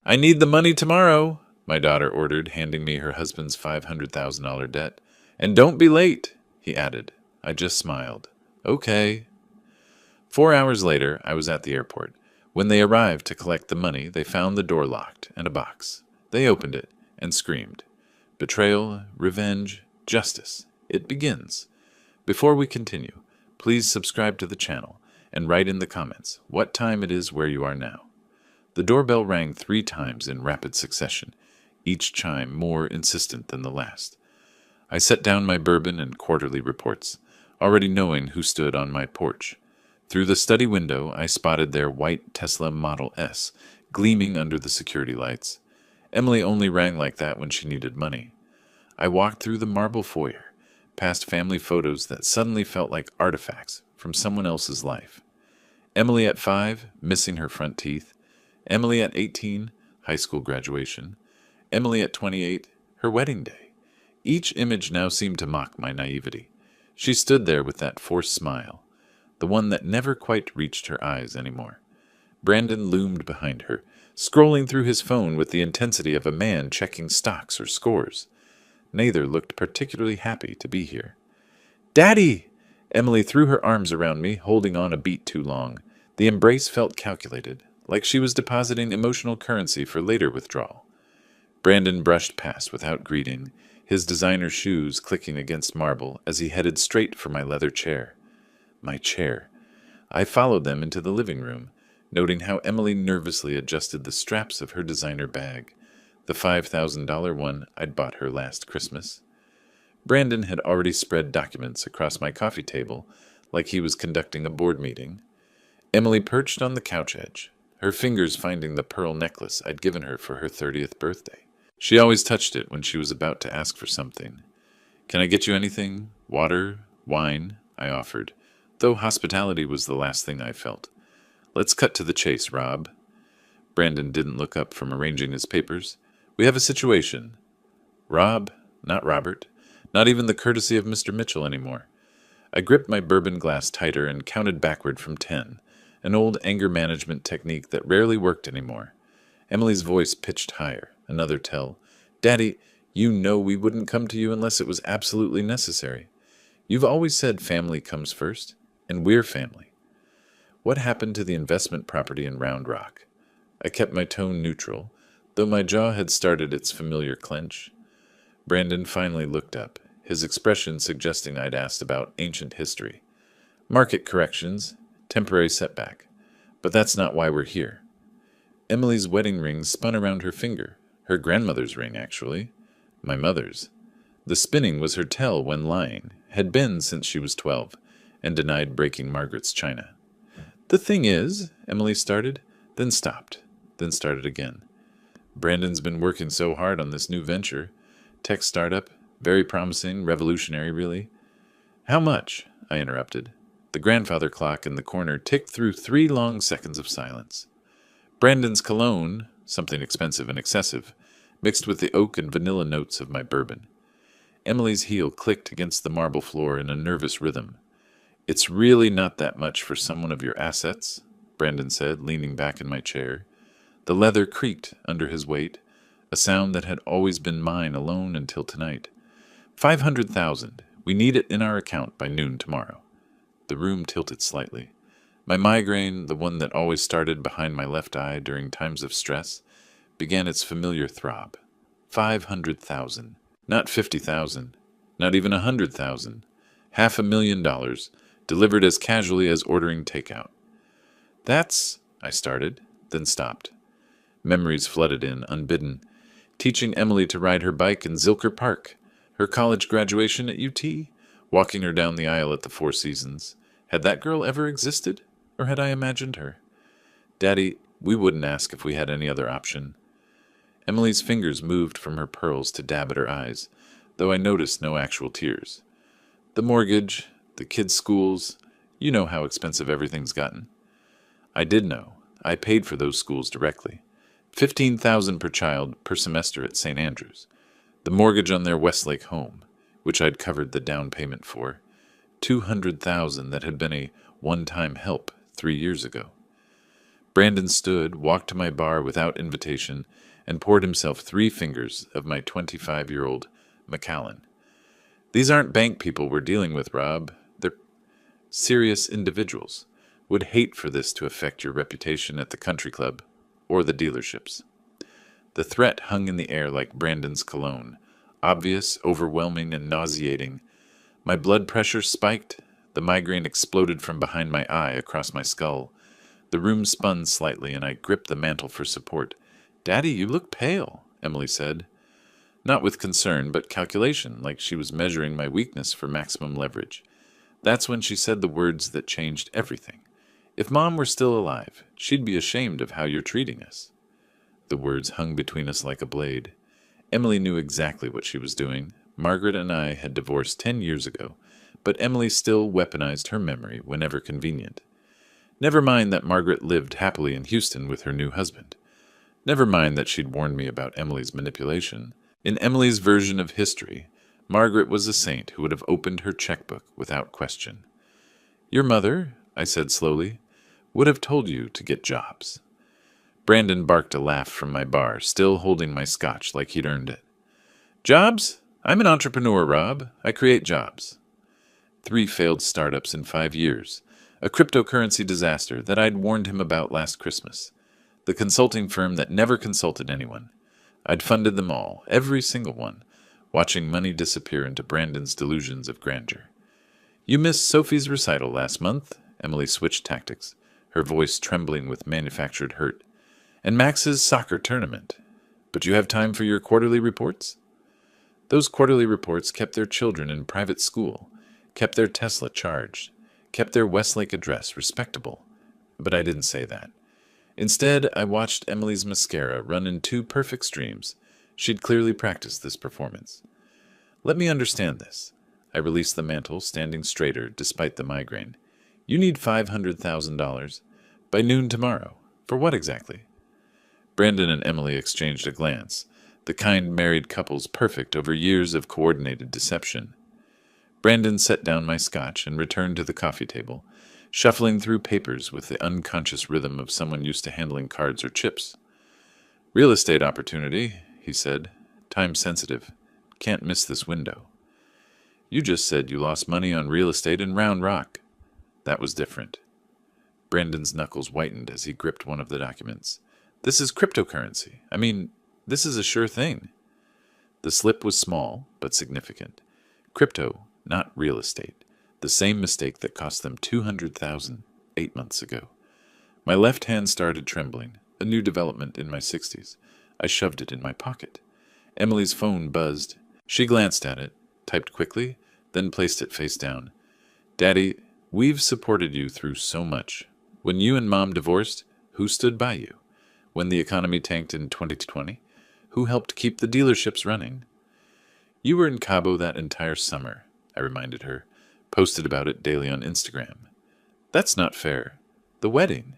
I need the money tomorrow, my daughter ordered, handing me her husband's $500,000 debt. And don't be late, he added. I just smiled. Okay. 4 hours later, I was at the airport. When they arrived to collect the money, they found the door locked and a box. They opened it and screamed. Betrayal, revenge, justice. It begins. Before we continue, please subscribe to the channel and write in the comments what time it is where you are now. The doorbell rang 3 times in rapid succession, each chime more insistent than the last. I set down my bourbon and quarterly reports, already knowing who stood on my porch. Through the study window, I spotted their white Tesla Model S gleaming under the security lights. Emily only rang like that when she needed money. I walked through the marble foyer, past family photos that suddenly felt like artifacts from someone else's life. Emily at 5, missing her front teeth. Emily at 18, high school graduation. Emily at 28, her wedding day. Each image now seemed to mock my naivety. She stood there with that forced smile, the one that never quite reached her eyes anymore. Brandon loomed behind her, scrolling through his phone with the intensity of a man checking stocks or scores. Neither looked particularly happy to be here. Daddy! Emily threw her arms around me, holding on a beat too long. The embrace felt calculated, like she was depositing emotional currency for later withdrawal. Brandon brushed past without greeting, his designer shoes clicking against marble as he headed straight for my leather chair. My chair. I followed them into the living room, noting how Emily nervously adjusted the straps of her designer bag, the $5,000 one I'd bought her last Christmas. Brandon had already spread documents across my coffee table like he was conducting a board meeting. Emily perched on the couch edge, her fingers finding the pearl necklace I'd given her for her 30th birthday. She always touched it when she was about to ask for something. Can I get you anything? Water? Wine? I offered, though hospitality was the last thing I felt. Let's cut to the chase, Rob. Brandon didn't look up from arranging his papers. We have a situation. Rob, not Robert, not even the courtesy of Mr. Mitchell anymore. I gripped my bourbon glass tighter and counted backward from 10, an old anger management technique that rarely worked anymore. Emily's voice pitched higher, another tell. Daddy, you know we wouldn't come to you unless it was absolutely necessary. You've always said family comes first, and we're family. What happened to the investment property in Round Rock? I kept my tone neutral, though my jaw had started its familiar clench. Brandon finally looked up, his expression suggesting I'd asked about ancient history. Market corrections, temporary setback. But that's not why we're here. Emily's wedding ring spun around her finger, her grandmother's ring, actually. My mother's. The spinning was her tell when lying, had been since she was 12, and denied breaking Margaret's china. The thing is, Emily started, then stopped, then started again. Brandon's been working so hard on this new venture. Tech startup, very promising, revolutionary, really. How much? I interrupted. The grandfather clock in the corner ticked through 3 long seconds of silence. Brandon's cologne, something expensive and excessive, mixed with the oak and vanilla notes of my bourbon. Emily's heel clicked against the marble floor in a nervous rhythm. It's really not that much for someone of your assets, Brandon said, leaning back in my chair. The leather creaked under his weight, a sound that had always been mine alone until tonight. 500,000. We need it in our account by noon tomorrow. The room tilted slightly. My migraine, the one that always started behind my left eye during times of stress, began its familiar throb. 500,000. Not 50,000. Not even 100,000. $500,000, delivered as casually as ordering takeout. That's, I started, then stopped. Memories flooded in, unbidden. Teaching Emily to ride her bike in Zilker Park, her college graduation at UT, walking her down the aisle at the Four Seasons. Had that girl ever existed, or had I imagined her? Daddy, we wouldn't ask if we had any other option. Emily's fingers moved from her pearls to dab at her eyes, though I noticed no actual tears. The mortgage, the kids' schools, you know how expensive everything's gotten. I did know. I paid for those schools directly. $15,000 per child per semester at St. Andrews. The mortgage on their Westlake home, which I'd covered the down payment for. $200,000 that had been a one-time help 3 years ago. Brandon stood, walked to my bar without invitation, and poured himself 3 fingers of my 25-year-old Macallan. These aren't bank people we're dealing with, Rob. They're serious individuals. Would hate for this to affect your reputation at the country club or the dealerships. The threat hung in the air like Brandon's cologne, obvious, overwhelming, and nauseating. My blood pressure spiked. The migraine exploded from behind my eye across my skull. The room spun slightly, and I gripped the mantel for support. "Daddy, you look pale," Emily said. Not with concern, but calculation, like she was measuring my weakness for maximum leverage. That's when she said the words that changed everything. "If Mom were still alive, she'd be ashamed of how you're treating us." The words hung between us like a blade. Emily knew exactly what she was doing. Margaret and I had divorced 10 years ago, but Emily still weaponized her memory whenever convenient. Never mind that Margaret lived happily in Houston with her new husband. Never mind that she'd warned me about Emily's manipulation. In Emily's version of history, Margaret was a saint who would have opened her checkbook without question. "Your mother," I said slowly, "would have told you to get jobs." Brandon barked a laugh from my bar, still holding my scotch like he'd earned it. "Jobs? I'm an entrepreneur, Rob. I create jobs." 3 failed startups in 5 years. A cryptocurrency disaster that I'd warned him about last Christmas. The consulting firm that never consulted anyone. I'd funded them all, every single one, watching money disappear into Brandon's delusions of grandeur. "You missed Sophie's recital last month," Emily switched tactics, her voice trembling with manufactured hurt. "And Max's soccer tournament. But you have time for your quarterly reports?" Those quarterly reports kept their children in private school, kept their Tesla charged, kept their Westlake address respectable. But I didn't say that. Instead, I watched Emily's mascara run in 2 perfect streams. She'd clearly practiced this performance. "Let me understand this." I released the mantle, standing straighter despite the migraine. "You need $500,000 by noon tomorrow. For what exactly?" Brandon and Emily exchanged a glance, the kind married couple's perfect over years of coordinated deception. Brandon set down my scotch and returned to the coffee table, shuffling through papers with the unconscious rhythm of someone used to handling cards or chips. "Real estate opportunity," he said. "Time sensitive. Can't miss this window." "You just said you lost money on real estate in Round Rock." That was different. Brandon's knuckles whitened as he gripped one of the documents. "This is cryptocurrency. I mean, this is a sure thing." The slip was small, but significant. Crypto, not real estate. The same mistake that cost them $200,000 8 months ago. My left hand started trembling, a new development in my 60s. I shoved it in my pocket. Emily's phone buzzed. She glanced at it, typed quickly, then placed it face down. "Daddy, we've supported you through so much. When you and Mom divorced, who stood by you? When the economy tanked in 2020, who helped keep the dealerships running?" "You were in Cabo that entire summer," I reminded her. "Posted about it daily on Instagram." "That's not fair. The wedding."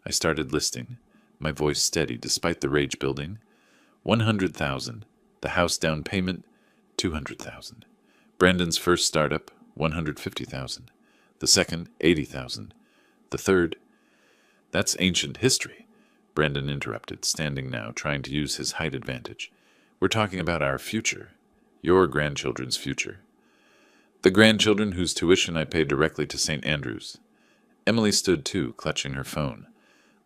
I started listing, my voice steady despite the rage building. 100,000. The house down payment, 200,000. Brandon's first startup, 150,000. The second, 80,000. The third. "That's ancient history," Brandon interrupted, standing now, trying to use his height advantage. "We're talking about our future. Your grandchildren's future." "The grandchildren whose tuition I paid directly to St. Andrews." Emily stood too, clutching her phone.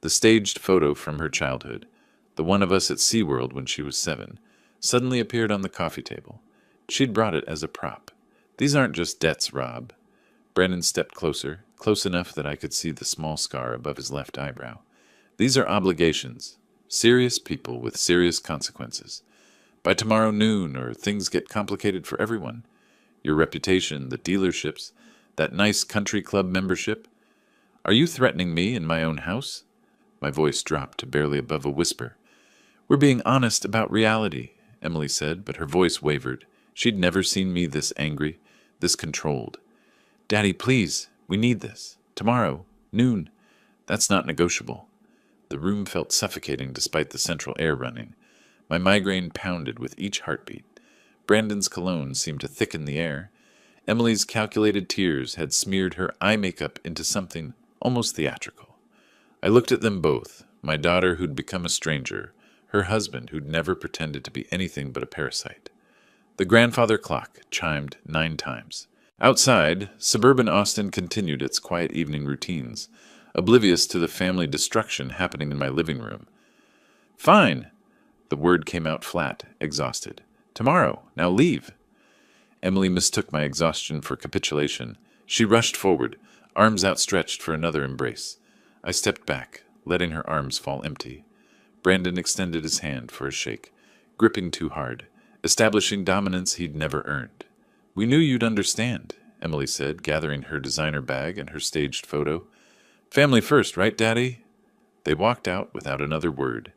The staged photo from her childhood, the one of us at SeaWorld when she was 7, suddenly appeared on the coffee table. She'd brought it as a prop. "These aren't just debts, Rob." Brandon stepped closer, close enough that I could see the small scar above his left eyebrow. "These are obligations. Serious people with serious consequences. By tomorrow noon, or things get complicated for everyone. Your reputation, the dealerships, that nice country club membership. Are you threatening me in my own house?" My voice dropped to barely above a whisper. "We're being honest about reality," Emily said, but her voice wavered. She'd never seen me this angry, this controlled. "Daddy, please, we need this. Tomorrow, noon. That's not negotiable." The room felt suffocating despite the central air running. My migraine pounded with each heartbeat. Brandon's cologne seemed to thicken the air. Emily's calculated tears had smeared her eye makeup into something almost theatrical. I looked at them both, my daughter who'd become a stranger, her husband who'd never pretended to be anything but a parasite. The grandfather clock chimed 9 times. Outside, suburban Austin continued its quiet evening routines, oblivious to the family destruction happening in my living room. Fine! The word came out flat, exhausted. Tomorrow. Now leave. Emily mistook my exhaustion for capitulation. She rushed forward, arms outstretched for another embrace. I stepped back, letting her arms fall empty. Brandon extended his hand for a shake, gripping too hard, establishing dominance he'd never earned. "We knew you'd understand," Emily said, gathering her designer bag and her staged photo. "Family first, right, Daddy?" They walked out without another word,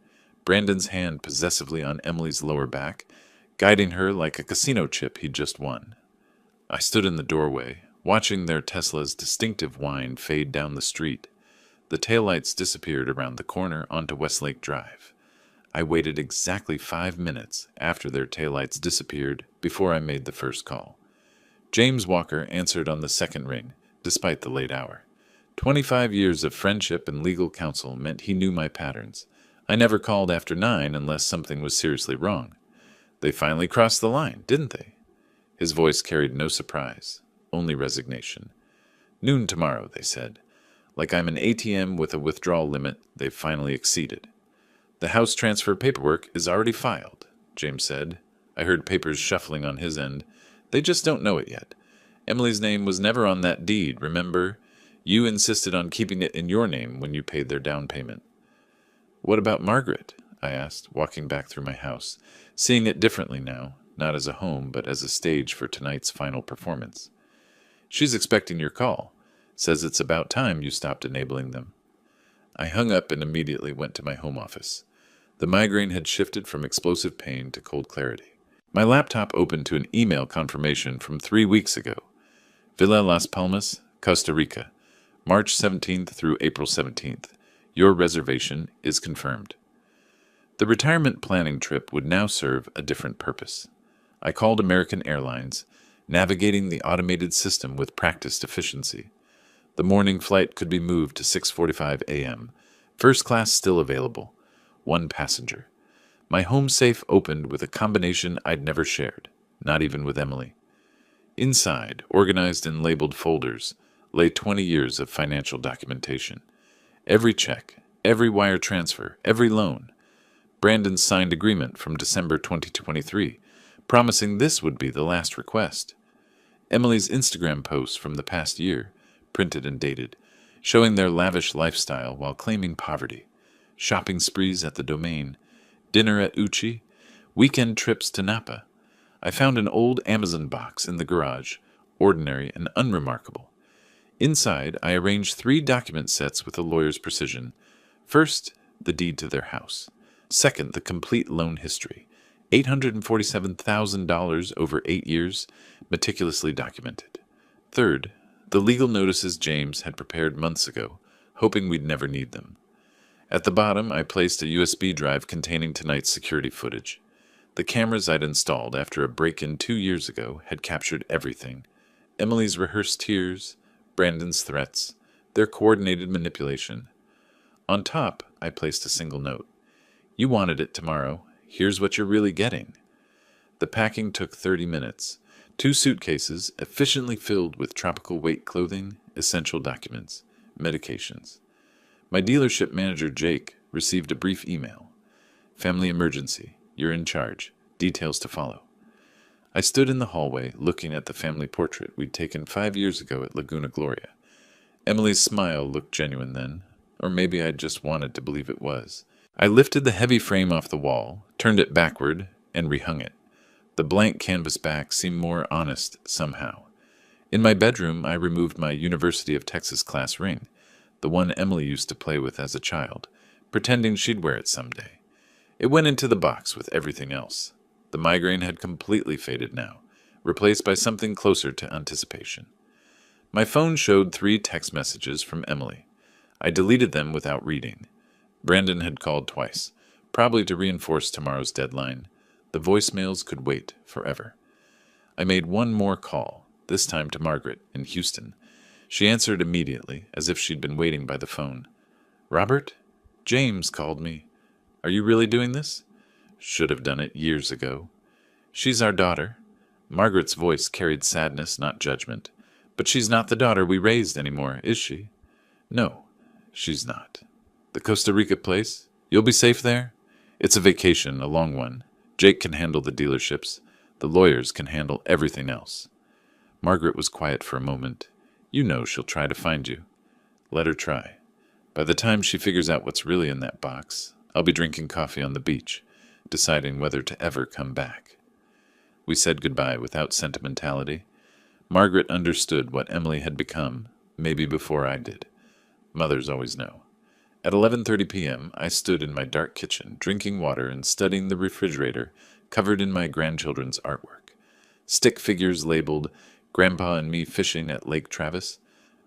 Brandon's hand possessively on Emily's lower back, guiding her like a casino chip he'd just won. I stood in the doorway, watching their Tesla's distinctive whine fade down the street. The taillights disappeared around the corner onto Westlake Drive. I waited exactly 5 minutes after their taillights disappeared before I made the first call. James Walker answered on the second ring, despite the late hour. 25 years of friendship and legal counsel meant he knew my patterns. I never called after 9 unless something was seriously wrong. They finally crossed the line, didn't they? His voice carried no surprise, only resignation. "Noon tomorrow," they said. Like I'm an ATM with a withdrawal limit they've finally exceeded. "The house transfer paperwork is already filed," James said. I heard papers shuffling on his end. "They just don't know it yet. Emily's name was never on that deed, remember? You insisted on keeping it in your name when you paid their down payment." "What about Margaret?" I asked, walking back through my house, seeing it differently now, not as a home, but as a stage for tonight's final performance. "She's expecting your call. Says it's about time you stopped enabling them." I hung up and immediately went to my home office. The migraine had shifted from explosive pain to cold clarity. My laptop opened to an email confirmation from 3 weeks ago. Villa Las Palmas, Costa Rica, March 17th through April 17th. Your reservation is confirmed. The retirement planning trip would now serve a different purpose. I called American Airlines, navigating the automated system with practiced efficiency. The morning flight could be moved to 6:45 a.m. First class still available. 1 passenger. My home safe opened with a combination I'd never shared, not even with Emily. Inside, organized in labeled folders, lay 20 years of financial documentation. Every check, every wire transfer, every loan. Brandon's signed agreement from December 2023, promising this would be the last request. Emily's Instagram posts from the past year, printed and dated, showing their lavish lifestyle while claiming poverty. Shopping sprees at the Domain, dinner at Uchi, weekend trips to Napa. I found an old Amazon box in the garage, ordinary and unremarkable. Inside, I arranged 3 document sets with a lawyer's precision. First, the deed to their house. Second, the complete loan history. $847,000 over 8 years, meticulously documented. Third, the legal notices James had prepared months ago, hoping we'd never need them. At the bottom, I placed a USB drive containing tonight's security footage. The cameras I'd installed after a break-in 2 years ago had captured everything. Emily's rehearsed tears, Brandon's threats, their coordinated manipulation. On top, I placed a single note. "You wanted it tomorrow. Here's what you're really getting." The packing took 30 minutes. 2 suitcases, efficiently filled with tropical weight clothing, essential documents, medications. My dealership manager, Jake, received a brief email. "Family emergency. You're in charge. Details to follow." I stood in the hallway, looking at the family portrait we'd taken 5 years ago at Laguna Gloria. Emily's smile looked genuine then, or maybe I just wanted to believe it was. I lifted the heavy frame off the wall, turned it backward, and rehung it. The blank canvas back seemed more honest somehow. In my bedroom, I removed my University of Texas class ring, the one Emily used to play with as a child, pretending she'd wear it someday. It went into the box with everything else. The migraine had completely faded now, replaced by something closer to anticipation. My phone showed 3 text messages from Emily. I deleted them without reading. Brandon had called twice, probably to reinforce tomorrow's deadline. The voicemails could wait forever. I made one more call, this time to Margaret in Houston. She answered immediately, as if she'd been waiting by the phone. Robert? James called me. Are you really doing this? Should have done it years ago. She's our daughter. Margaret's voice carried sadness, not judgment. But she's not the daughter we raised anymore, is she? No, she's not. The Costa Rica place? You'll be safe there? It's a vacation, a long one. Jake can handle the dealerships. The lawyers can handle everything else. Margaret was quiet for a moment. You know she'll try to find you. Let her try. By the time she figures out what's really in that box, I'll be drinking coffee on the beach, deciding whether to ever come back. We said goodbye without sentimentality. Margaret understood what Emily had become, maybe before I did. Mothers always know. At 11:30 p.m., I stood in my dark kitchen, drinking water and studying the refrigerator covered in my grandchildren's artwork. Stick figures labeled Grandpa and Me Fishing at Lake Travis,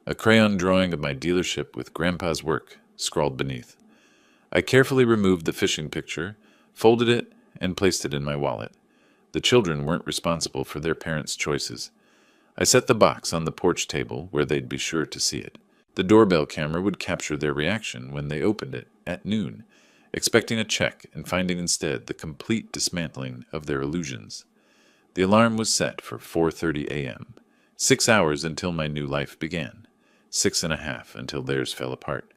a crayon drawing of my dealership with Grandpa's work scrawled beneath. I carefully removed the fishing picture, folded it, and placed it in my wallet. The children weren't responsible for their parents' choices. I set the box on the porch table where they'd be sure to see it. The doorbell camera would capture their reaction when they opened it at noon, expecting a check and finding instead the complete dismantling of their illusions. The alarm was set for 4:30 a.m., 6 hours until my new life began, 6.5 until theirs fell apart.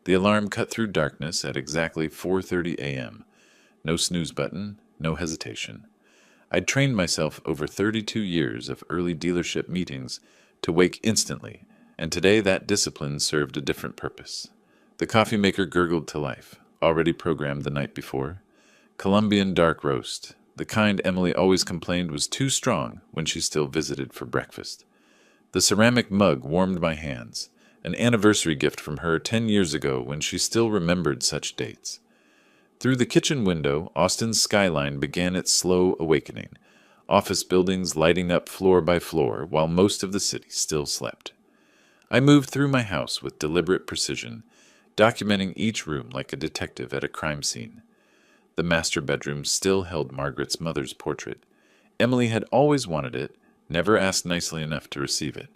The alarm cut through darkness at exactly 4:30 a.m. No snooze button, no hesitation. I'd trained myself over 32 years of early dealership meetings to wake instantly, and today that discipline served a different purpose. The coffee maker gurgled to life, already programmed the night before. Colombian dark roast, the kind Emily always complained was too strong when she still visited for breakfast. The ceramic mug warmed my hands, an anniversary gift from her 10 years ago when she still remembered such dates. Through the kitchen window, Austin's skyline began its slow awakening, office buildings lighting up floor by floor while most of the city still slept. I moved through my house with deliberate precision, documenting each room like a detective at a crime scene. The master bedroom still held Margaret's mother's portrait. Emily had always wanted it, never asked nicely enough to receive it.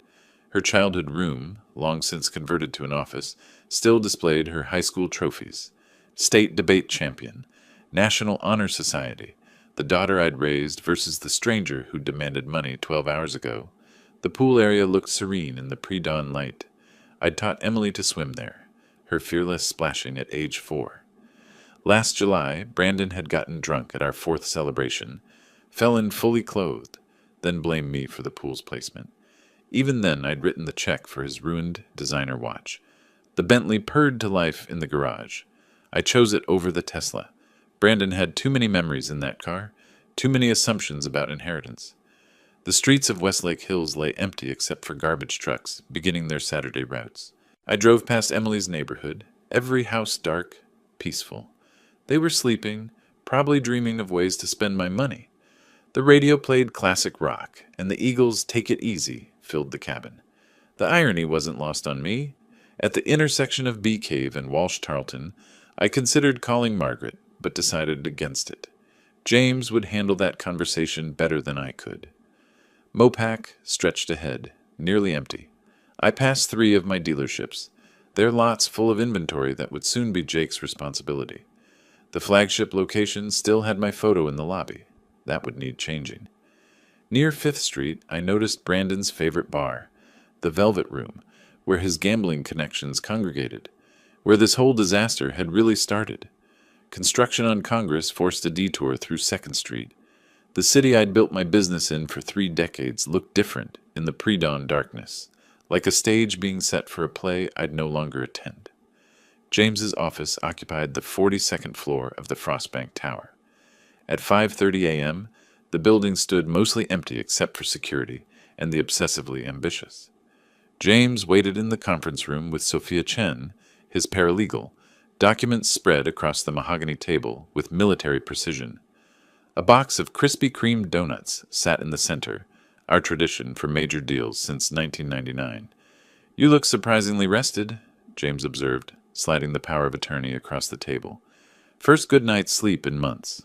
Her childhood room, long since converted to an office, still displayed her high school trophies. State debate champion, National Honor Society, the daughter I'd raised versus the stranger who demanded money 12 hours ago. The pool area looked serene in the pre-dawn light. I'd taught Emily to swim there, her fearless splashing at age 4. Last July, Brandon had gotten drunk at our 4th celebration, fell in fully clothed, then blamed me for the pool's placement. Even then, I'd written the check for his ruined designer watch. The Bentley purred to life in the garage. I chose it over the Tesla. Brandon had too many memories in that car, too many assumptions about inheritance. The streets of Westlake Hills lay empty except for garbage trucks, beginning their Saturday routes. I drove past Emily's neighborhood, every house dark, peaceful. They were sleeping, probably dreaming of ways to spend my money. The radio played classic rock, and the Eagles' Take It Easy filled the cabin. The irony wasn't lost on me. At the intersection of Bee Cave and Walsh Tarleton, I considered calling Margaret, but decided against it. James would handle that conversation better than I could. Mopac stretched ahead, nearly empty. I passed 3 of my dealerships, their lots full of inventory that would soon be Jake's responsibility. The flagship location still had my photo in the lobby. That would need changing. Near 5th Street, I noticed Brandon's favorite bar, the Velvet Room, where his gambling connections congregated, where this whole disaster had really started. Construction on Congress forced a detour through 2nd Street. The city I'd built my business in for 3 decades looked different in the pre-dawn darkness, like a stage being set for a play I'd no longer attend. James's office occupied the 42nd floor of the Frostbank Tower. At 5:30 a.m., the building stood mostly empty except for security and the obsessively ambitious. James waited in the conference room with Sophia Chen, his paralegal, documents spread across the mahogany table with military precision. A box of Krispy Kreme donuts sat in the center, our tradition for major deals since 1999. "You look surprisingly rested," James observed, sliding the power of attorney across the table. "First good night's sleep in months."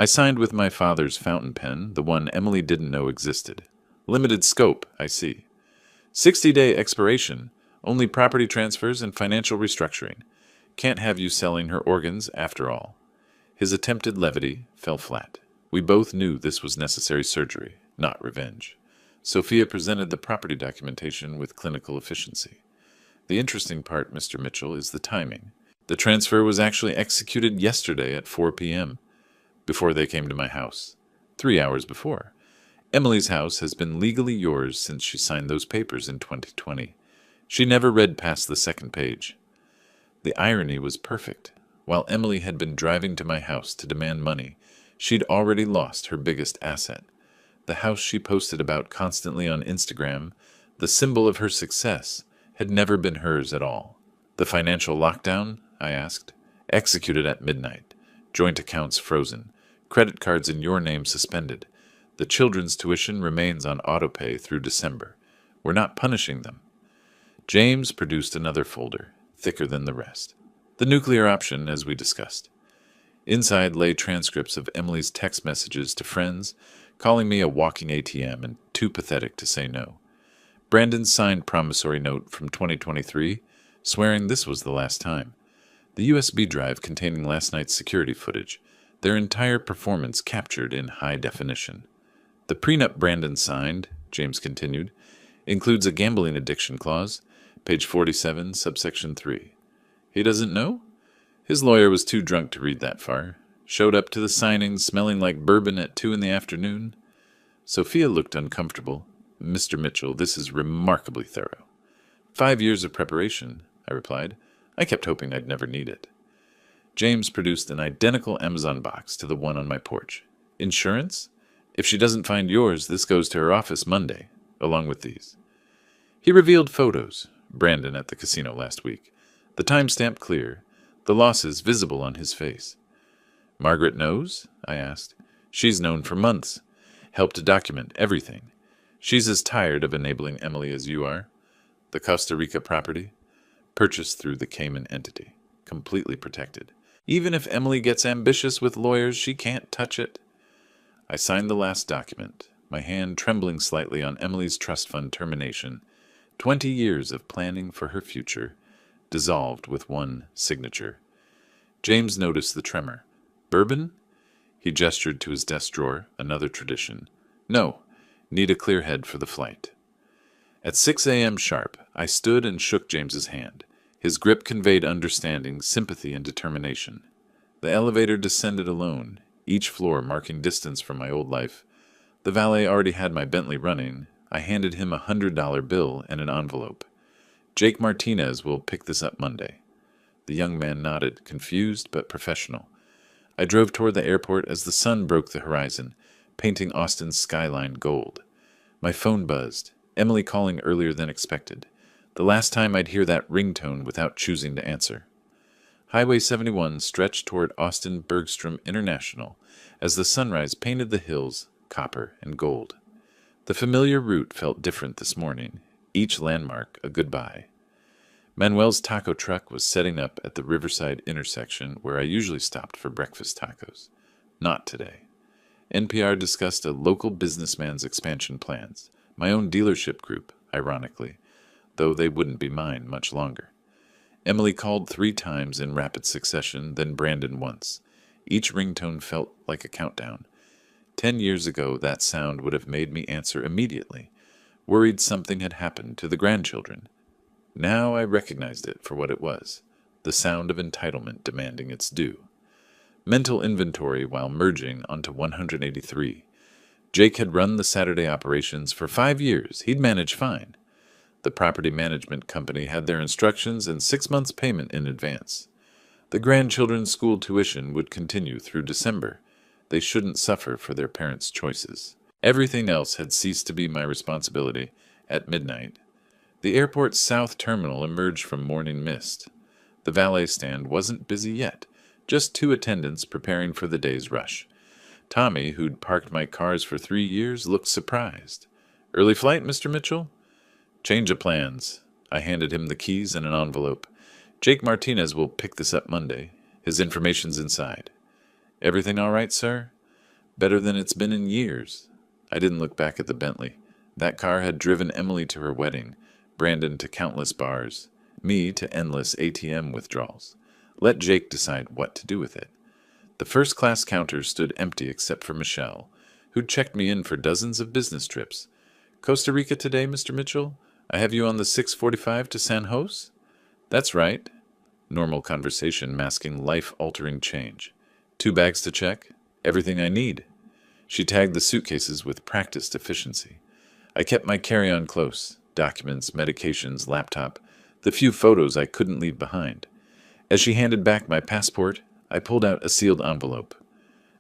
I signed with my father's fountain pen, the one Emily didn't know existed. "Limited scope, I see. 60-day expiration, only property transfers and financial restructuring. Can't have you selling her organs after all. His attempted levity fell flat. We both knew this was necessary surgery, not revenge. Sophia presented the property documentation with clinical efficiency. The interesting part, Mr. Mitchell, is the timing. The transfer was actually executed yesterday at 4 p.m., before they came to my house. 3 hours before. Emily's house has been legally yours since she signed those papers in 2020. She never read past the second page. The irony was perfect. While Emily had been driving to my house to demand money, she'd already lost her biggest asset. The house she posted about constantly on Instagram, the symbol of her success, had never been hers at all. The financial lockdown? I asked. Executed at midnight. Joint accounts frozen. Credit cards in your name suspended. The children's tuition remains on autopay through December. We're not punishing them. James produced another folder, thicker than the rest. The nuclear option, as we discussed. Inside lay transcripts of Emily's text messages to friends, calling me a walking ATM and too pathetic to say no. Brandon's signed promissory note from 2023, swearing this was the last time. The USB drive containing last night's security footage, their entire performance captured in high definition. The prenup Brandon signed, James continued, includes a gambling addiction clause, page 47, subsection 3. He doesn't know? His lawyer was too drunk to read that far. Showed up to the signing smelling like bourbon at 2 in the afternoon. Sophia looked uncomfortable. Mr. Mitchell, this is remarkably thorough. 5 years of preparation, I replied. I kept hoping I'd never need it. James produced an identical Amazon box to the one on my porch. Insurance? If she doesn't find yours, this goes to her office Monday, along with these. He revealed photos, Brandon at the casino last week. The timestamp clear, the losses visible on his face. Margaret knows? I asked. She's known for months. Helped to document everything. She's as tired of enabling Emily as you are. The Costa Rica property, purchased through the Cayman entity, completely protected. Even if Emily gets ambitious with lawyers, she can't touch it. I signed the last document, my hand trembling slightly on Emily's trust fund termination. 20 years of planning for her future, dissolved with one signature. James noticed the tremor. Bourbon? He gestured to his desk drawer, another tradition. No, need a clear head for the flight. At 6 a.m. sharp, I stood and shook James's hand. His grip conveyed understanding, sympathy, and determination. The elevator descended alone, each floor marking distance from my old life. The valet already had my Bentley running. I handed him a $100 bill and an envelope. Jake Martinez will pick this up Monday. The young man nodded, confused but professional. I drove toward the airport as the sun broke the horizon, painting Austin's skyline gold. My phone buzzed, Emily calling earlier than expected. The last time I'd hear that ringtone without choosing to answer. Highway 71 stretched toward Austin Bergstrom International as the sunrise painted the hills copper and gold. The familiar route felt different this morning, each landmark a goodbye. Manuel's taco truck was setting up at the Riverside intersection where I usually stopped for breakfast tacos. Not today. NPR discussed a local businessman's expansion plans, my own dealership group, ironically, though they wouldn't be mine much longer. Emily called 3 times in rapid succession, then Brandon once. Each ringtone felt like a countdown. 10 years ago, that sound would have made me answer immediately, worried something had happened to the grandchildren. Now I recognized it for what it was, the sound of entitlement demanding its due. Mental inventory while merging onto 183. Jake had run the Saturday operations for 5 years. He'd managed fine. The property management company had their instructions and 6 months' payment in advance. The grandchildren's school tuition would continue through December. They shouldn't suffer for their parents' choices. Everything else had ceased to be my responsibility at midnight. The airport's south terminal emerged from morning mist. The valet stand wasn't busy yet, just 2 attendants preparing for the day's rush. Tommy, who'd parked my cars for 3 years, looked surprised. "Early flight, Mr. Mitchell?" "Change of plans." I handed him the keys and an envelope. "Jake Martinez will pick this up Monday. His information's inside." "Everything all right, sir?" "Better than it's been in years." I didn't look back at the Bentley. That car had driven Emily to her wedding, Brandon to countless bars, me to endless ATM withdrawals. Let Jake decide what to do with it. The first-class counter stood empty except for Michelle, who'd checked me in for dozens of business trips. Costa Rica today, Mr. Mitchell? I have you on the 6:45 to San Jose? That's right. Normal conversation masking life-altering change. 2 bags to check? Everything I need. She tagged the suitcases with practiced efficiency. I kept my carry-on close. Documents, medications, laptop, the few photos I couldn't leave behind. As she handed back my passport, I pulled out a sealed envelope.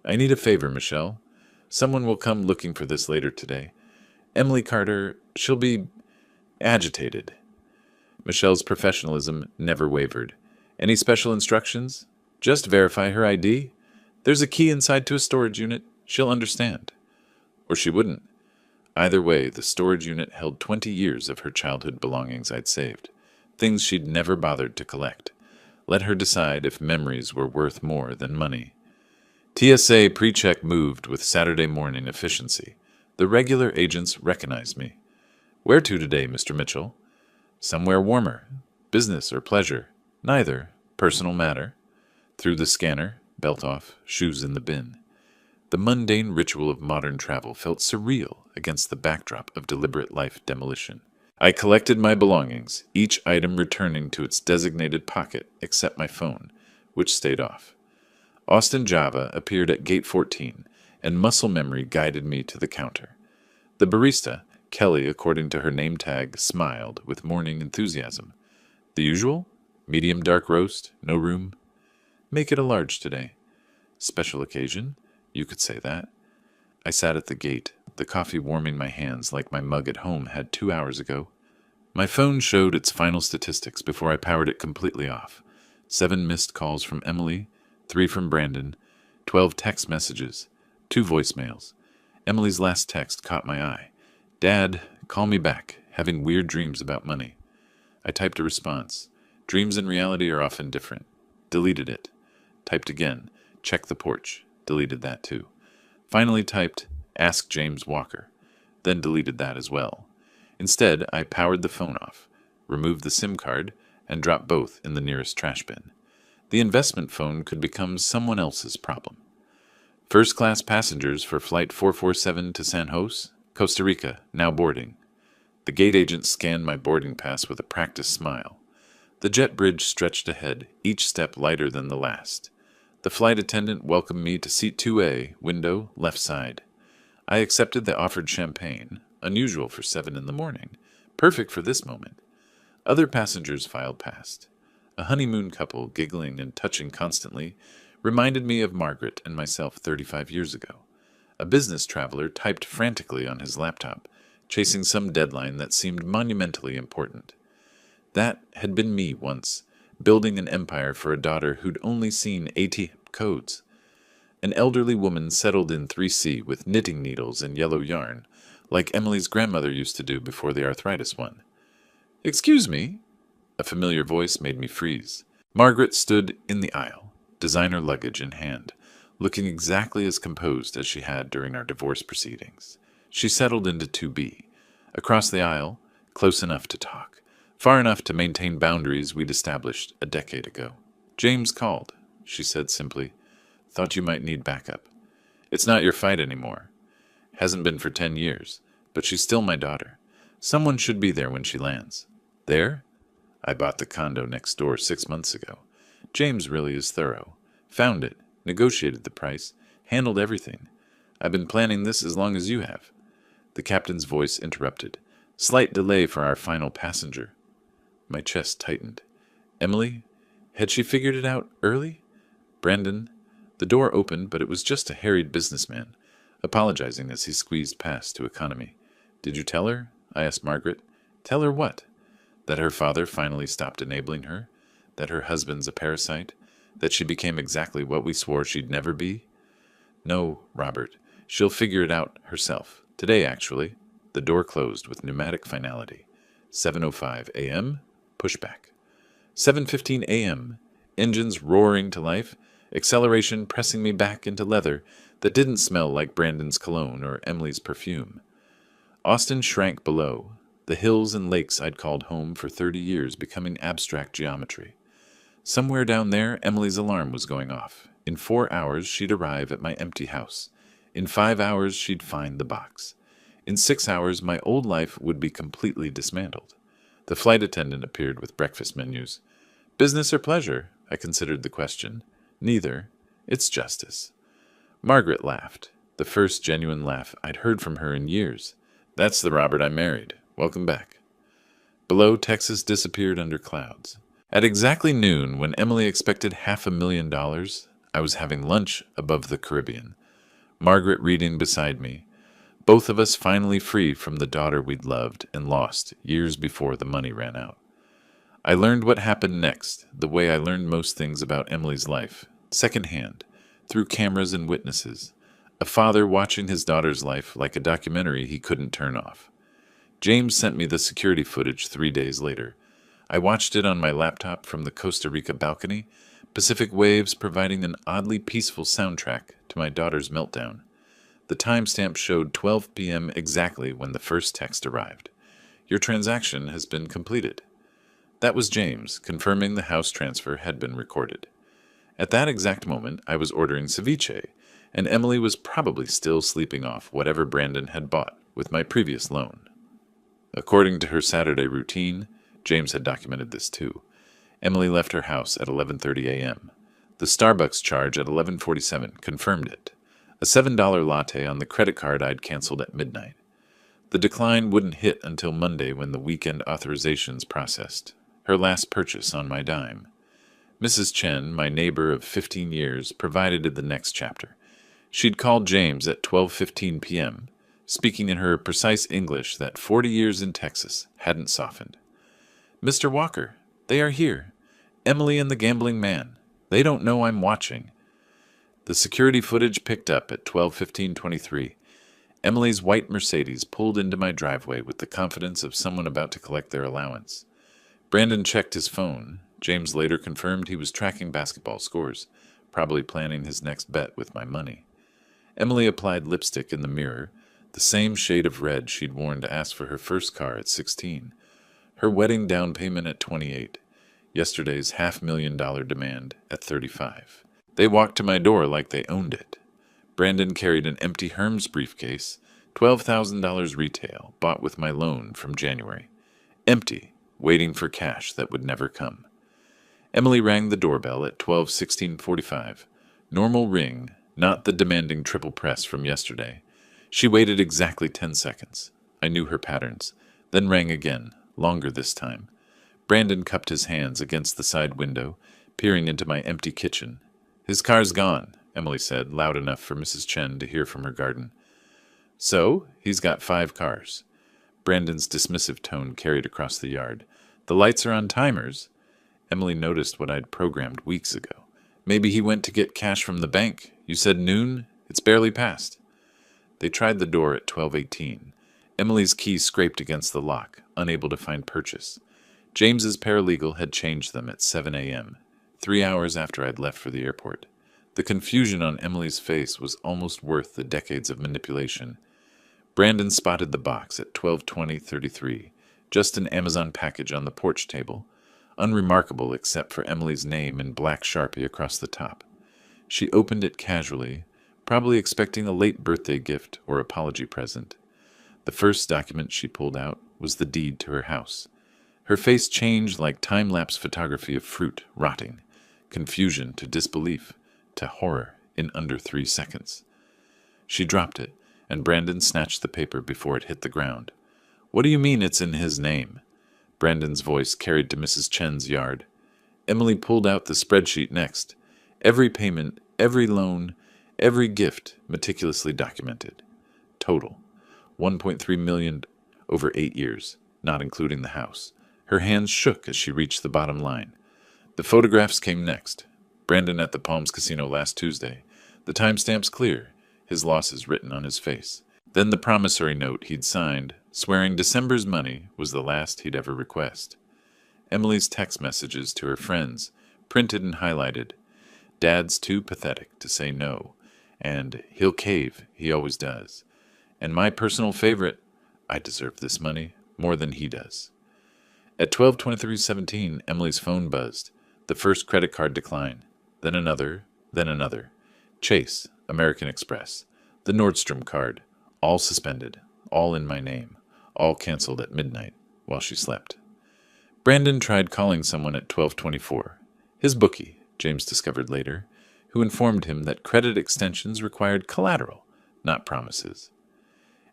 I need a favor, Michelle. Someone will come looking for this later today. Emily Carter, she'll be agitated. Michelle's professionalism never wavered. Any special instructions? Just verify her ID. There's a key inside to a storage unit. She'll understand. Or she wouldn't. Either way, the storage unit held 20 years of her childhood belongings I'd saved. Things she'd never bothered to collect. Let her decide if memories were worth more than money. TSA pre-check moved with Saturday morning efficiency. The regular agents recognized me. Where to today, Mr. Mitchell? Somewhere warmer. Business or pleasure? Neither. Personal matter. Through the scanner, belt off, shoes in the bin. The mundane ritual of modern travel felt surreal against the backdrop of deliberate life demolition. I collected my belongings, each item returning to its designated pocket except my phone, which stayed off. Austin Java appeared at gate 14, and muscle memory guided me to the counter. The barista, Kelly according to her name tag, smiled with morning enthusiasm. The usual? Medium dark roast, no room? Make it a large today. Special occasion? You could say that. I sat at the gate, the coffee warming my hands like my mug at home had 2 hours ago. My phone showed its final statistics before I powered it completely off. 7 missed calls from Emily, 3 from Brandon, 12 text messages, 2 voicemails. Emily's last text caught my eye. Dad, call me back, having weird dreams about money. I typed a response. Dreams and reality are often different. Deleted it. Typed again. Check the porch. Deleted that too. Finally typed, ask James Walker. Then deleted that as well. Instead, I powered the phone off, removed the SIM card, and dropped both in the nearest trash bin. The investment phone could become someone else's problem. First-class passengers for Flight 447 to San Jose, Costa Rica, now boarding. The gate agent scanned my boarding pass with a practiced smile. The jet bridge stretched ahead, each step lighter than the last. The flight attendant welcomed me to seat 2A, window, left side. I accepted the offered champagne, unusual for 7 in the morning, perfect for this moment. Other passengers filed past. A honeymoon couple, giggling and touching constantly, reminded me of Margaret and myself 35 years ago. A business traveler typed frantically on his laptop, chasing some deadline that seemed monumentally important. That had been me once, building an empire for a daughter who'd only seen ATM codes. An elderly woman settled in 3C with knitting needles and yellow yarn, like Emily's grandmother used to do before the arthritis won. Excuse me? A familiar voice made me freeze. Margaret stood in the aisle, designer luggage in hand, looking exactly as composed as she had during our divorce proceedings. She settled into 2B. Across the aisle, close enough to talk, far enough to maintain boundaries we'd established a decade ago. James called, she said simply. Thought you might need backup. It's not your fight anymore. Hasn't been for 10 years, but she's still my daughter. Someone should be there when she lands. There? I bought the condo next door 6 months ago. James really is thorough. Found it, negotiated the price, handled everything. I've been planning this as long as you have. The captain's voice interrupted. Slight delay for our final passenger. My chest tightened. Emily? Had she figured it out early? Brandon? The door opened, but it was just a harried businessman, apologizing as he squeezed past to economy. Did you tell her? I asked Margaret. Tell her what? That her father finally stopped enabling her? That her husband's a parasite? That she became exactly what we swore she'd never be? No, Robert. She'll figure it out herself. Today, actually. The door closed with pneumatic finality. 7:05 a.m. Pushback. 7:15 a.m. Engines roaring to life. Acceleration pressing me back into leather that didn't smell like Brandon's cologne or Emily's perfume. Austin shrank below, the hills and lakes I'd called home for 30 years becoming abstract geometry. Somewhere down there, Emily's alarm was going off. In 4 hours, she'd arrive at my empty house. In 5 hours, she'd find the box. In 6 hours, my old life would be completely dismantled. The flight attendant appeared with breakfast menus. Business or pleasure? I considered the question. Neither. It's justice. Margaret laughed, the first genuine laugh I'd heard from her in years. That's the Robert I married. Welcome back. Below, Texas disappeared under clouds. At exactly noon, when Emily expected $500,000, I was having lunch above the Caribbean. Margaret reading beside me. Both of us finally free from the daughter we'd loved and lost years before the money ran out. I learned what happened next, the way I learned most things about Emily's life, secondhand, through cameras and witnesses. A father watching his daughter's life like a documentary he couldn't turn off. James sent me the security footage 3 days later. I watched it on my laptop from the Costa Rica balcony, Pacific waves providing an oddly peaceful soundtrack to my daughter's meltdown. The timestamp showed 12 p.m. exactly when the first text arrived. Your transaction has been completed. That was James, confirming the house transfer had been recorded. At that exact moment, I was ordering ceviche, and Emily was probably still sleeping off whatever Brandon had bought with my previous loan. According to her Saturday routine, James had documented this too, Emily left her house at 11:30 a.m. The Starbucks charge at 11:47 confirmed it. A $7 latte on the credit card I'd canceled at midnight. The decline wouldn't hit until Monday when the weekend authorizations processed. Her last purchase on my dime. Mrs. Chen, my neighbor of 15 years, provided the next chapter. She'd called James at 12:15 p.m., speaking in her precise English that 40 years in Texas hadn't softened. Mr. Walker, they are here. Emily and the gambling man. They don't know I'm watching. The security footage picked up at 12:15:23. Emily's white Mercedes pulled into my driveway with the confidence of someone about to collect their allowance. Brandon checked his phone. James later confirmed he was tracking basketball scores, probably planning his next bet with my money. Emily applied lipstick in the mirror, the same shade of red she'd worn to ask for her first car at 16. Her wedding down payment at 28. Yesterday's $500,000 demand at 35. They walked to my door like they owned it. Brandon carried an empty Hermes briefcase, $12,000 retail, bought with my loan from January. Empty, waiting for cash that would never come. Emily rang the doorbell at 12:16:45. Normal ring, not the demanding triple press from yesterday. She waited exactly 10 seconds. I knew her patterns. Then rang again, longer this time. Brandon cupped his hands against the side window, peering into my empty kitchen. His car's gone, Emily said, loud enough for Mrs. Chen to hear from her garden. So, he's got 5 cars. Brandon's dismissive tone carried across the yard. The lights are on timers. Emily noticed what I'd programmed weeks ago. Maybe he went to get cash from the bank. You said noon? It's barely past. They tried the door at 12:18. Emily's key scraped against the lock, unable to find purchase. James's paralegal had changed them at 7 a.m., 3 hours after I'd left for the airport. The confusion on Emily's face was almost worth the decades of manipulation. Brandon spotted the box at 12:20:33, just an Amazon package on the porch table, unremarkable except for Emily's name in black Sharpie across the top. She opened it casually, probably expecting a late birthday gift or apology present. The first document she pulled out was the deed to her house. Her face changed like time-lapse photography of fruit rotting, confusion to disbelief to horror in under 3 seconds. She dropped it, and Brandon snatched the paper before it hit the ground. What do you mean it's in his name? Brandon's voice carried to Mrs. Chen's yard. Emily pulled out the spreadsheet next. Every payment, every loan, every gift meticulously documented. Total, $1.3 million over 8 years, not including the house. Her hands shook as she reached the bottom line. The photographs came next. Brandon at the Palms Casino last Tuesday. The timestamp's clear, his losses written on his face. Then the promissory note he'd signed, swearing December's money was the last he'd ever request. Emily's text messages to her friends, printed and highlighted. Dad's too pathetic to say no, and he'll cave, he always does. And my personal favorite, I deserve this money more than he does. At 12:23:17, Emily's phone buzzed. The first credit card decline, then another, then another. Chase, American Express, the Nordstrom card, all suspended, all in my name, all canceled at midnight while she slept. Brandon tried calling someone at 12:24. His bookie, James discovered later, who informed him that credit extensions required collateral, not promises.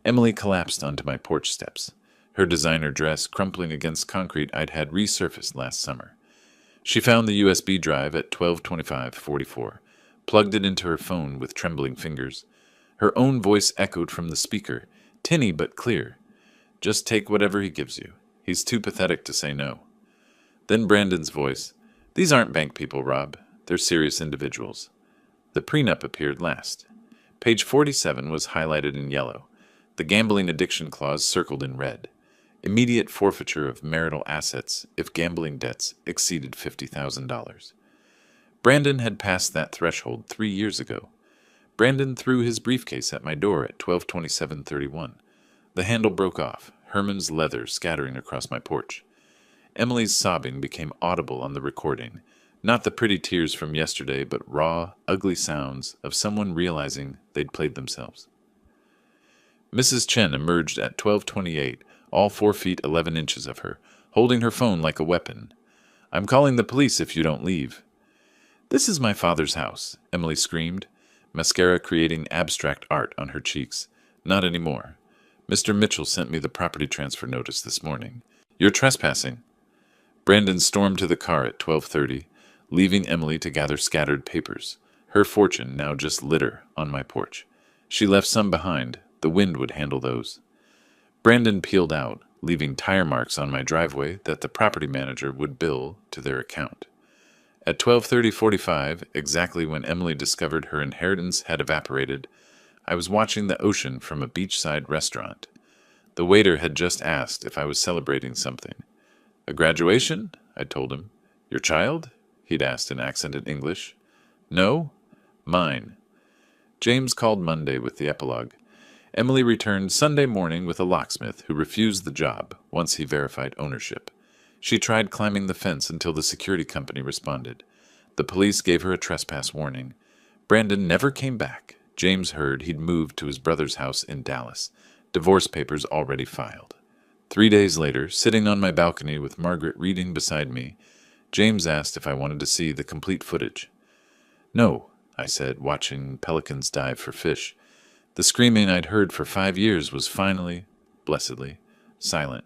Emily collapsed onto my porch steps, her designer dress crumpling against concrete I'd had resurfaced last summer. She found the USB drive at 12:25:44, plugged it into her phone with trembling fingers. Her own voice echoed from the speaker, tinny but clear. Just take whatever he gives you. He's too pathetic to say no. Then Brandon's voice. These aren't bank people, Rob. They're serious individuals. The prenup appeared last. Page 47 was highlighted in yellow. The gambling addiction clause circled in red. Immediate forfeiture of marital assets if gambling debts exceeded $50,000. Brandon had passed that threshold 3 years ago. Brandon threw his briefcase at my door at 12:27:31. The handle broke off, Herman's leather scattering across my porch. Emily's sobbing became audible on the recording, not the pretty tears from yesterday, but raw, ugly sounds of someone realizing they'd played themselves. Mrs. Chen emerged at 12:28, all 4 feet 11 inches of her, holding her phone like a weapon. I'm calling the police if you don't leave. This is my father's house, Emily screamed, mascara creating abstract art on her cheeks. Not anymore. Mr. Mitchell sent me the property transfer notice this morning. You're trespassing. Brandon stormed to the car at 12:30, leaving Emily to gather scattered papers. Her fortune now just litter on my porch. She left some behind. The wind would handle those. Brandon peeled out, leaving tire marks on my driveway that the property manager would bill to their account. At 12:30:45, exactly when Emily discovered her inheritance had evaporated, I was watching the ocean from a beachside restaurant. The waiter had just asked if I was celebrating something. A graduation? I told him. Your child? He'd asked in accented English. No? Mine. James called Monday with the epilogue. Emily returned Sunday morning with a locksmith who refused the job once he verified ownership. She tried climbing the fence until the security company responded. The police gave her a trespass warning. Brandon never came back. James heard he'd moved to his brother's house in Dallas, divorce papers already filed. 3 days later, sitting on my balcony with Margaret reading beside me, James asked if I wanted to see the complete footage. No, I said, watching pelicans dive for fish. The screaming I'd heard for 5 years was finally, blessedly, silent.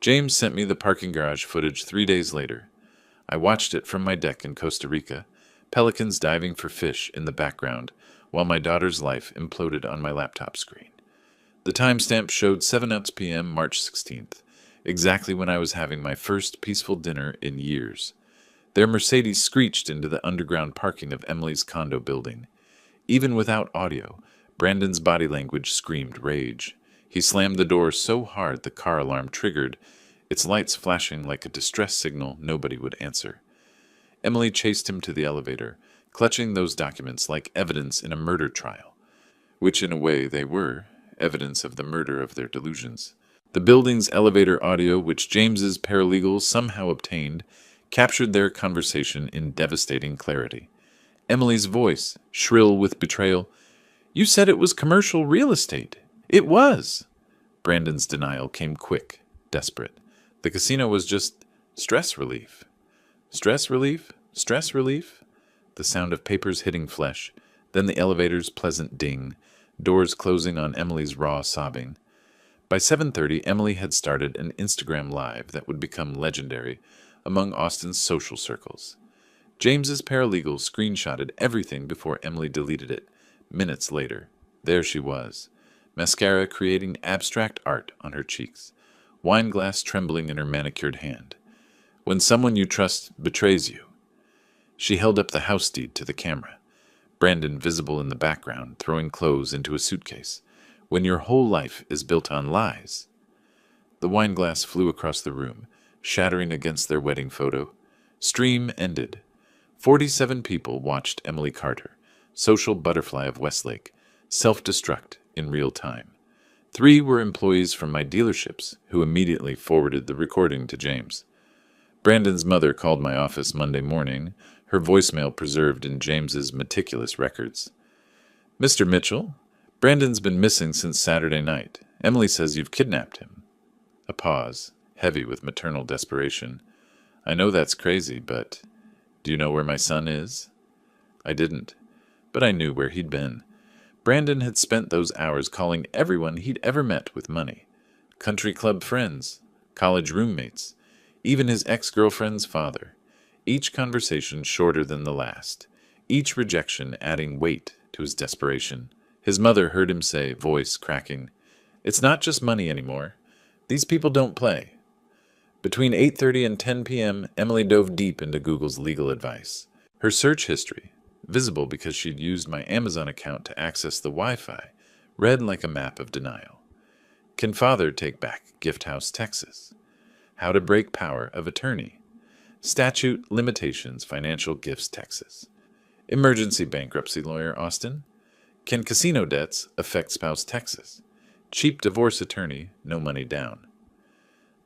James sent me the parking garage footage 3 days later. I watched it from my deck in Costa Rica, pelicans diving for fish in the background, while my daughter's life imploded on my laptop screen. The timestamp showed 7 p.m. March 16th, exactly when I was having my first peaceful dinner in years. Their Mercedes screeched into the underground parking of Emily's condo building. Even without audio, Brandon's body language screamed rage. He slammed the door so hard the car alarm triggered, its lights flashing like a distress signal nobody would answer. Emily chased him to the elevator, clutching those documents like evidence in a murder trial, which in a way they were, evidence of the murder of their delusions. The building's elevator audio, which James's paralegals somehow obtained, captured their conversation in devastating clarity. Emily's voice, shrill with betrayal, "You said it was commercial real estate. It was." Brandon's denial came quick, desperate. The casino was just stress relief. Stress relief? Stress relief? The sound of papers hitting flesh, then the elevator's pleasant ding, doors closing on Emily's raw sobbing. By 7:30, Emily had started an Instagram Live that would become legendary among Austin's social circles. James's paralegal screenshotted everything before Emily deleted it. Minutes later, there she was, mascara creating abstract art on her cheeks, wine glass trembling in her manicured hand. When someone you trust betrays you. She held up the house deed to the camera, Brandon visible in the background, throwing clothes into a suitcase. When your whole life is built on lies. The wine glass flew across the room, shattering against their wedding photo. Stream ended. 47 people watched Emily Carter, social butterfly of Westlake, self-destruct in real time. 3 were employees from my dealerships who immediately forwarded the recording to James. Brandon's mother called my office Monday morning, her voicemail preserved in James's meticulous records. Mr. Mitchell, Brandon's been missing since Saturday night. Emily says you've kidnapped him. A pause, heavy with maternal desperation. I know that's crazy, but do you know where my son is? I didn't, but I knew where he'd been. Brandon had spent those hours calling everyone he'd ever met with money. Country club friends, college roommates, even his ex-girlfriend's father. Each conversation shorter than the last, each rejection adding weight to his desperation. His mother heard him say, voice cracking, "It's not just money anymore. These people don't play." Between 8:30 and 10 p.m., Emily dove deep into Google's legal advice. Her search history, visible because she'd used my Amazon account to access the Wi-Fi, read like a map of denial. Can father take back Gift House, Texas? How to break power of attorney. Statute limitations, financial gifts, Texas. Emergency bankruptcy lawyer, Austin. Can casino debts affect spouse, Texas? Cheap divorce attorney, no money down.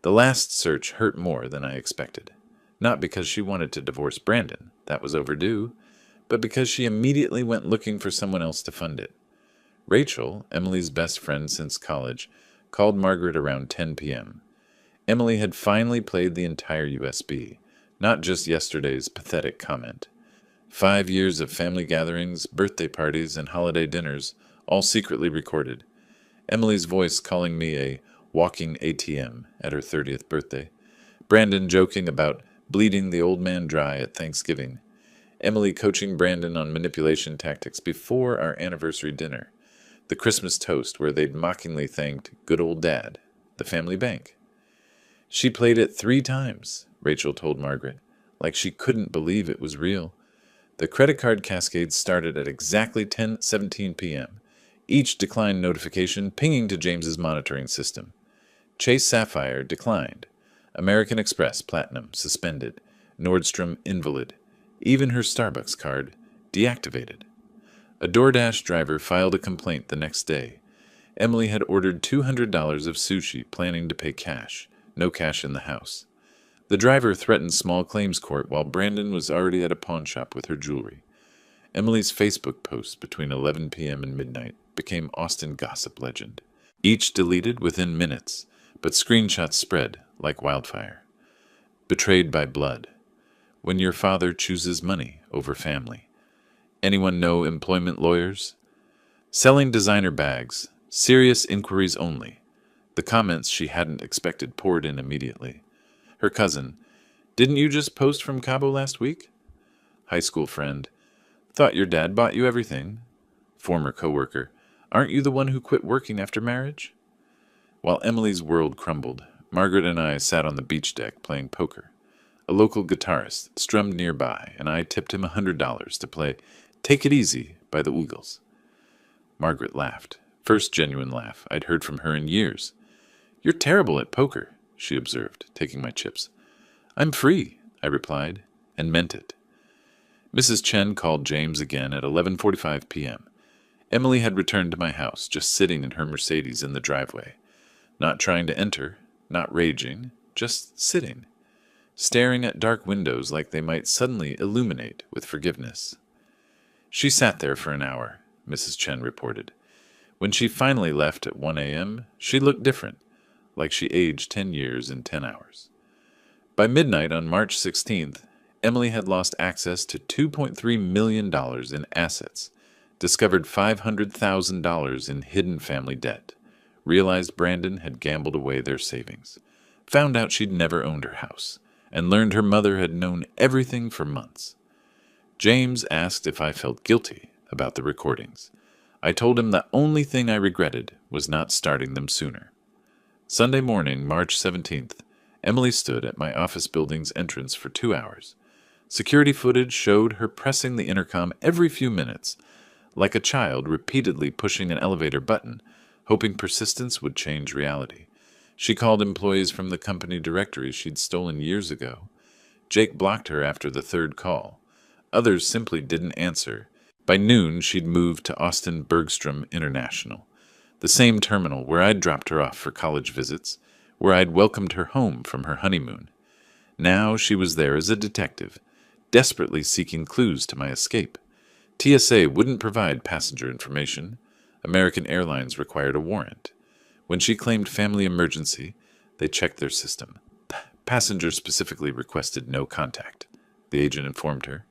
The last search hurt more than I expected. Not because she wanted to divorce Brandon, that was overdue, but because she immediately went looking for someone else to fund it. Rachel, Emily's best friend since college, called Margaret around 10 p.m. Emily had finally played the entire USB, not just yesterday's pathetic comment. 5 years of family gatherings, birthday parties, and holiday dinners, all secretly recorded. Emily's voice calling me a walking ATM at her 30th birthday. Brandon joking about bleeding the old man dry at Thanksgiving. Emily coaching Brandon on manipulation tactics before our anniversary dinner. The Christmas toast where they'd mockingly thanked good old dad, the family bank. She played it 3 times, Rachel told Margaret, like she couldn't believe it was real. The credit card cascade started at exactly 10:17 p.m., each declined notification pinging to James's monitoring system. Chase Sapphire declined. American Express Platinum suspended. Nordstrom invalid. Even her Starbucks card deactivated. A DoorDash driver filed a complaint the next day. Emily had ordered $200 of sushi, planning to pay cash. No cash in the house. The driver threatened small claims court while Brandon was already at a pawn shop with her jewelry. Emily's Facebook posts between 11 p.m. and midnight became Austin gossip legend. Each deleted within minutes, but screenshots spread like wildfire. Betrayed by blood. When your father chooses money over family. Anyone know employment lawyers? Selling designer bags. Serious inquiries only. The comments she hadn't expected poured in immediately. Her cousin, "Didn't you just post from Cabo last week?" High school friend, "Thought your dad bought you everything." Former coworker, "Aren't you the one who quit working after marriage?" While Emily's world crumbled, Margaret and I sat on the beach deck playing poker. A local guitarist strummed nearby, and I tipped him $100 to play "Take It Easy" by the Eagles. Margaret laughed. First genuine laugh I'd heard from her in years. "You're terrible at poker," she observed, taking my chips. "I'm free," I replied, and meant it. Mrs. Chen called James again at 11:45 p.m. Emily had returned to my house, just sitting in her Mercedes in the driveway. Not trying to enter, not raging, just sitting, staring at dark windows like they might suddenly illuminate with forgiveness. She sat there for an hour, Mrs. Chen reported. When she finally left at 1 a.m., she looked different, like she aged 10 years in 10 hours. By midnight on March 16th, Emily had lost access to $2.3 million in assets, discovered $500,000 in hidden family debt, realized Brandon had gambled away their savings, found out she'd never owned her house, and learned her mother had known everything for months. James asked if I felt guilty about the recordings. I told him the only thing I regretted was not starting them sooner. Sunday morning, March 17th, Emily stood at my office building's entrance for 2 hours. Security footage showed her pressing the intercom every few minutes, like a child repeatedly pushing an elevator button, hoping persistence would change reality. She called employees from the company directory she'd stolen years ago. Jake blocked her after the 3rd call. Others simply didn't answer. By noon, she'd moved to Austin Bergstrom International, the same terminal where I'd dropped her off for college visits, where I'd welcomed her home from her honeymoon. Now she was there as a detective, desperately seeking clues to my escape. TSA wouldn't provide passenger information. American Airlines required a warrant. When she claimed family emergency, they checked their system. Passengers specifically requested no contact, the agent informed her.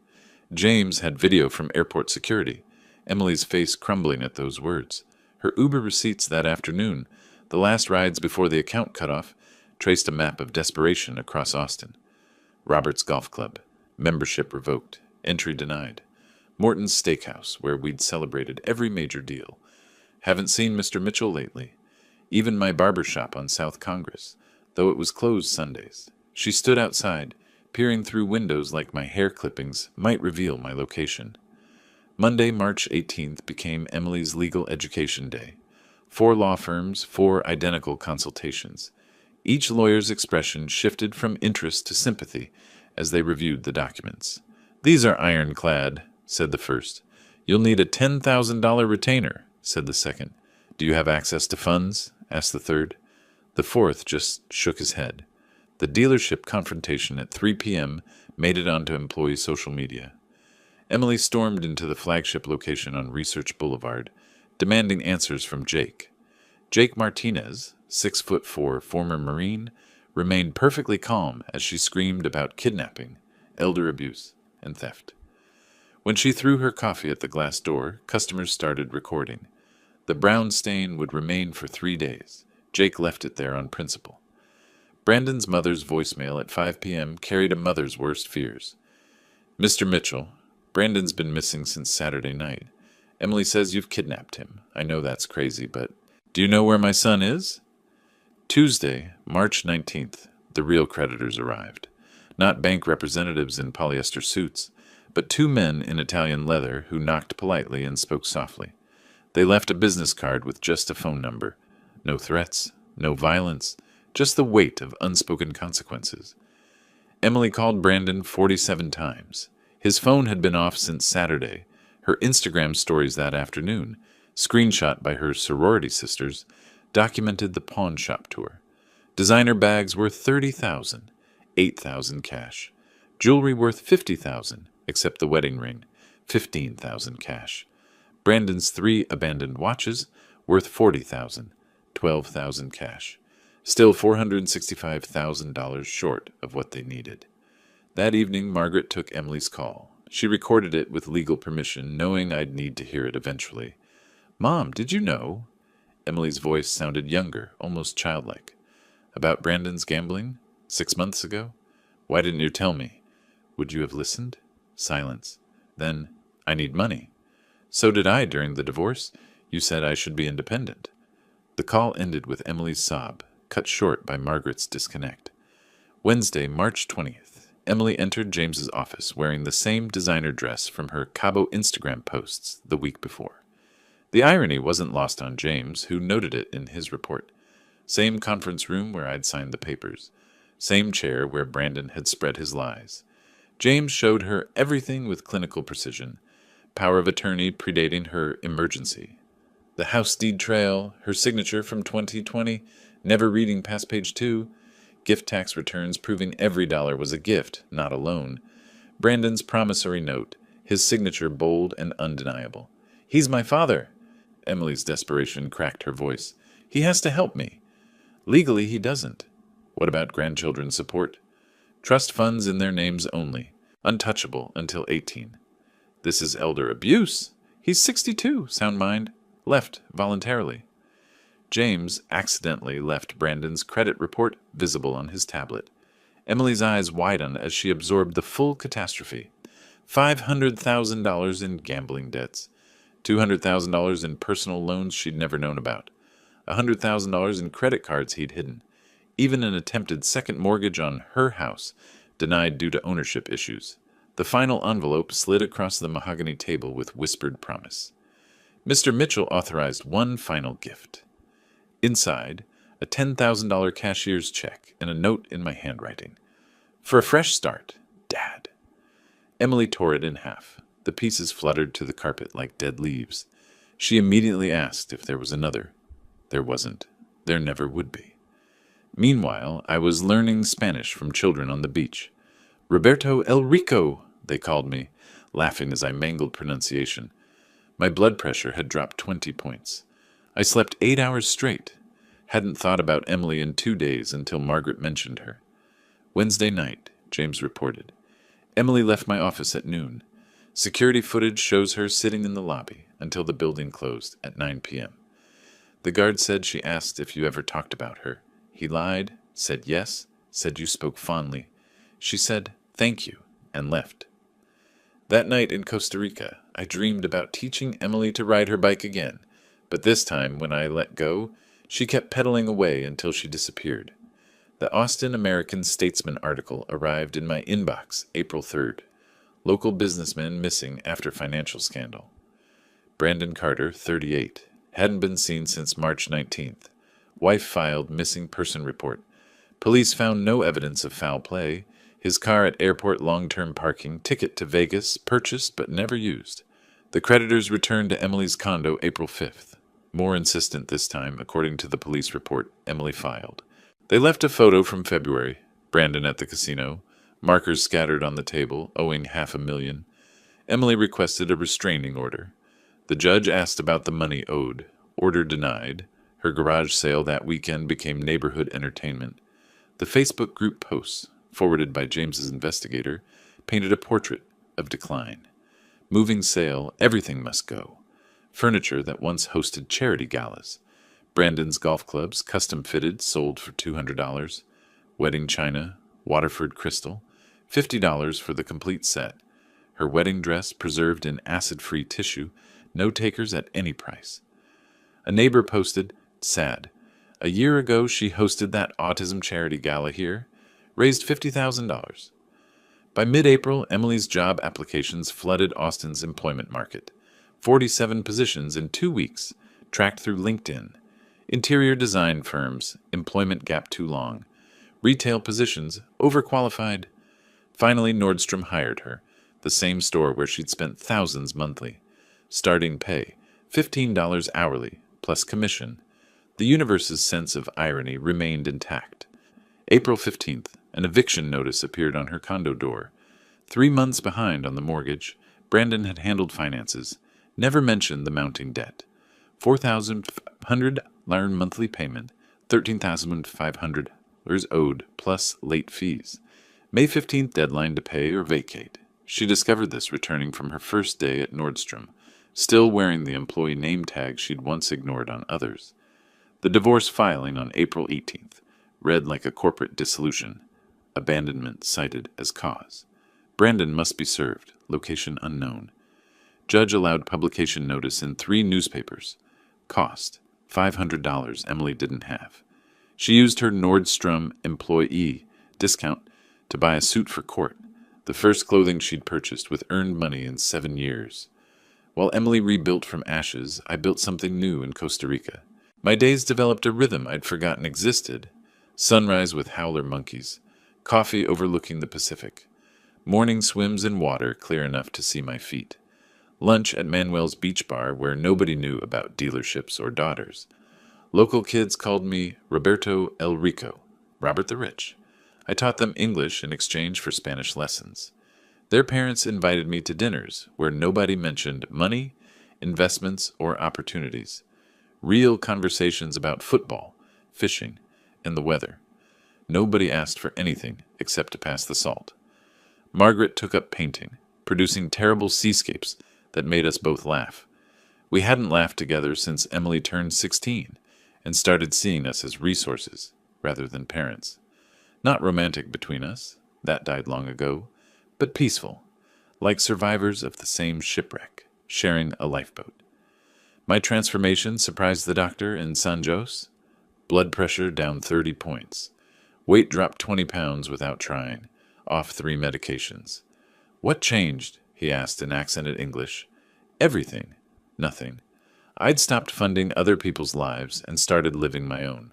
James had video from airport security, Emily's face crumbling at those words. Her Uber receipts that afternoon, the last rides before the account cut off, traced a map of desperation across Austin. Robert's Golf Club, membership revoked, entry denied. Morton's Steakhouse, where we'd celebrated every major deal. Haven't seen Mr. Mitchell lately. Even my barber shop on South Congress, though it was closed Sundays. She stood outside, peering through windows like my hair clippings might reveal my location. Monday, March 18th became Emily's legal education day. 4 law firms, 4 identical consultations. Each lawyer's expression shifted from interest to sympathy as they reviewed the documents. "These are ironclad," said the first. "You'll need a $10,000 retainer," said the second. "Do you have access to funds?" asked the third. The fourth just shook his head. The dealership confrontation at 3 p.m. made it onto employee social media. Emily stormed into the flagship location on Research Boulevard, demanding answers from Jake. Jake Martinez, 6'4" former Marine, remained perfectly calm as she screamed about kidnapping, elder abuse, and theft. When she threw her coffee at the glass door, customers started recording. The brown stain would remain for 3 days. Jake left it there on principle. Brandon's mother's voicemail at 5 p.m. carried a mother's worst fears. "Mr. Mitchell, Brandon's been missing since Saturday night. Emily says you've kidnapped him. I know that's crazy, but do you know where my son is?" Tuesday, March 19th, the real creditors arrived. Not bank representatives in polyester suits, but 2 men in Italian leather who knocked politely and spoke softly. They left a business card with just a phone number. No threats, no violence, just the weight of unspoken consequences. Emily called Brandon 47 times. His phone had been off since Saturday. Her Instagram stories that afternoon, screenshot by her sorority sisters, documented the pawn shop tour. Designer bags worth $30,000, $8,000 cash. Jewelry worth $50,000, except the wedding ring, $15,000 cash. Brandon's 3 abandoned watches worth $40,000, $12,000 cash. Still $465,000 short of what they needed. That evening, Margaret took Emily's call. She recorded it with legal permission, knowing I'd need to hear it eventually. "Mom, did you know?" Emily's voice sounded younger, almost childlike. "About Brandon's gambling? 6 months ago? Why didn't you tell me? Would you have listened?" Silence. Then, "I need money." "So did I during the divorce. You said I should be independent." The call ended with Emily's sob, cut short by Margaret's disconnect. Wednesday, March 20th. Emily entered James's office wearing the same designer dress from her Cabo Instagram posts the week before. The irony wasn't lost on James, who noted it in his report. Same conference room where I'd signed the papers. Same chair where Brandon had spread his lies. James showed her everything with clinical precision. Power of attorney predating her emergency. The house deed trail, her signature from 2020, never reading past page 2, gift tax returns proving every dollar was a gift, not a loan. Brandon's promissory note, his signature bold and undeniable. "He's my father." Emily's desperation cracked her voice. "He has to help me." "Legally, he doesn't." "What about grandchildren support?" "Trust funds in their names only, untouchable until 18. "This is elder abuse." "He's 62, sound mind. Left voluntarily." James accidentally left Brandon's credit report visible on his tablet. Emily's eyes widened as she absorbed the full catastrophe. $500,000 in gambling debts. $200,000 in personal loans she'd never known about. $100,000 in credit cards he'd hidden. Even an attempted second mortgage on her house, denied due to ownership issues. The final envelope slid across the mahogany table with whispered promise. Mr. Mitchell authorized one final gift. Inside, a $10,000 cashier's check and a note in my handwriting. "For a fresh start, Dad." Emily tore it in half. The pieces fluttered to the carpet like dead leaves. She immediately asked if there was another. There wasn't. There never would be. Meanwhile, I was learning Spanish from children on the beach. Roberto El Rico, they called me, laughing as I mangled pronunciation. My blood pressure had dropped 20 points. I slept 8 hours straight. Hadn't thought about Emily in 2 days until Margaret mentioned her. Wednesday night, James reported. Emily left my office at noon. Security footage shows her sitting in the lobby until the building closed at 9 p.m. The guard said she asked if you ever talked about her. He lied, said yes, said you spoke fondly. She said, "Thank you," and left. That night in Costa Rica, I dreamed about teaching Emily to ride her bike again, but this time, when I let go, she kept pedaling away until she disappeared. The Austin American-Statesman article arrived in my inbox April 3rd. Local businessman missing after financial scandal. Brandon Carter, 38, hadn't been seen since March 19th. Wife filed missing person report. Police found no evidence of foul play. His car at airport long-term parking, ticket to Vegas, purchased but never used. The creditors returned to Emily's condo April 5th. More insistent this time, according to the police report Emily filed. They left a photo from February, Brandon at the casino, markers scattered on the table, owing $500,000. Emily requested a restraining order. The judge asked about the money owed. Order denied. Her garage sale that weekend became neighborhood entertainment. The Facebook group posts, forwarded by James's investigator, painted a portrait of decline. Moving sale, everything must go. Furniture that once hosted charity galas. Brandon's golf clubs, custom fitted, sold for $200. Wedding china, Waterford crystal, $50 for the complete set. Her wedding dress preserved in acid-free tissue, no takers at any price. A neighbor posted, "Sad. A year ago she hosted that autism charity gala here, raised $50,000. By mid-April, Emily's job applications flooded Austin's employment market. 47 positions in 2 weeks, tracked through LinkedIn. Interior design firms, employment gap too long. Retail positions, overqualified. Finally, Nordstrom hired her, the same store where she'd spent thousands monthly. Starting pay, $15 hourly, plus commission. The universe's sense of irony remained intact. April 15th, an eviction notice appeared on her condo door. 3 months behind on the mortgage, Brandon had handled finances, never mentioned the mounting debt. $4,500 monthly payment, $13,500 owed, plus late fees. May 15th deadline to pay or vacate. She discovered this returning from her first day at Nordstrom, still wearing the employee name tag she'd once ignored on others. The divorce filing on April 18th read like a corporate dissolution. Abandonment cited as cause. Brandon must be served. Location unknown. Judge allowed publication notice in 3 newspapers. Cost, $500 Emily didn't have. She used her Nordstrom employee discount to buy a suit for court, the first clothing she'd purchased with earned money in 7 years. While Emily rebuilt from ashes, I built something new in Costa Rica. My days developed a rhythm I'd forgotten existed. Sunrise with howler monkeys. Coffee overlooking the Pacific. Morning swims in water clear enough to see my feet. Lunch at Manuel's beach bar where nobody knew about dealerships or daughters. Local kids called me Roberto El Rico, Robert the Rich. I taught them English in exchange for Spanish lessons. Their parents invited me to dinners where nobody mentioned money, investments, or opportunities. Real conversations about football, fishing, and the weather. Nobody asked for anything except to pass the salt. Margaret took up painting, producing terrible seascapes that made us both laugh. We hadn't laughed together since Emily turned 16 and started seeing us as resources rather than parents. Not romantic between us, that died long ago, but peaceful, like survivors of the same shipwreck, sharing a lifeboat. My transformation surprised the doctor in San Jose. Blood pressure down 30 points. Weight dropped 20 pounds without trying, off 3 medications. What changed? He asked in accented English. Everything. Nothing. I'd stopped funding other people's lives and started living my own.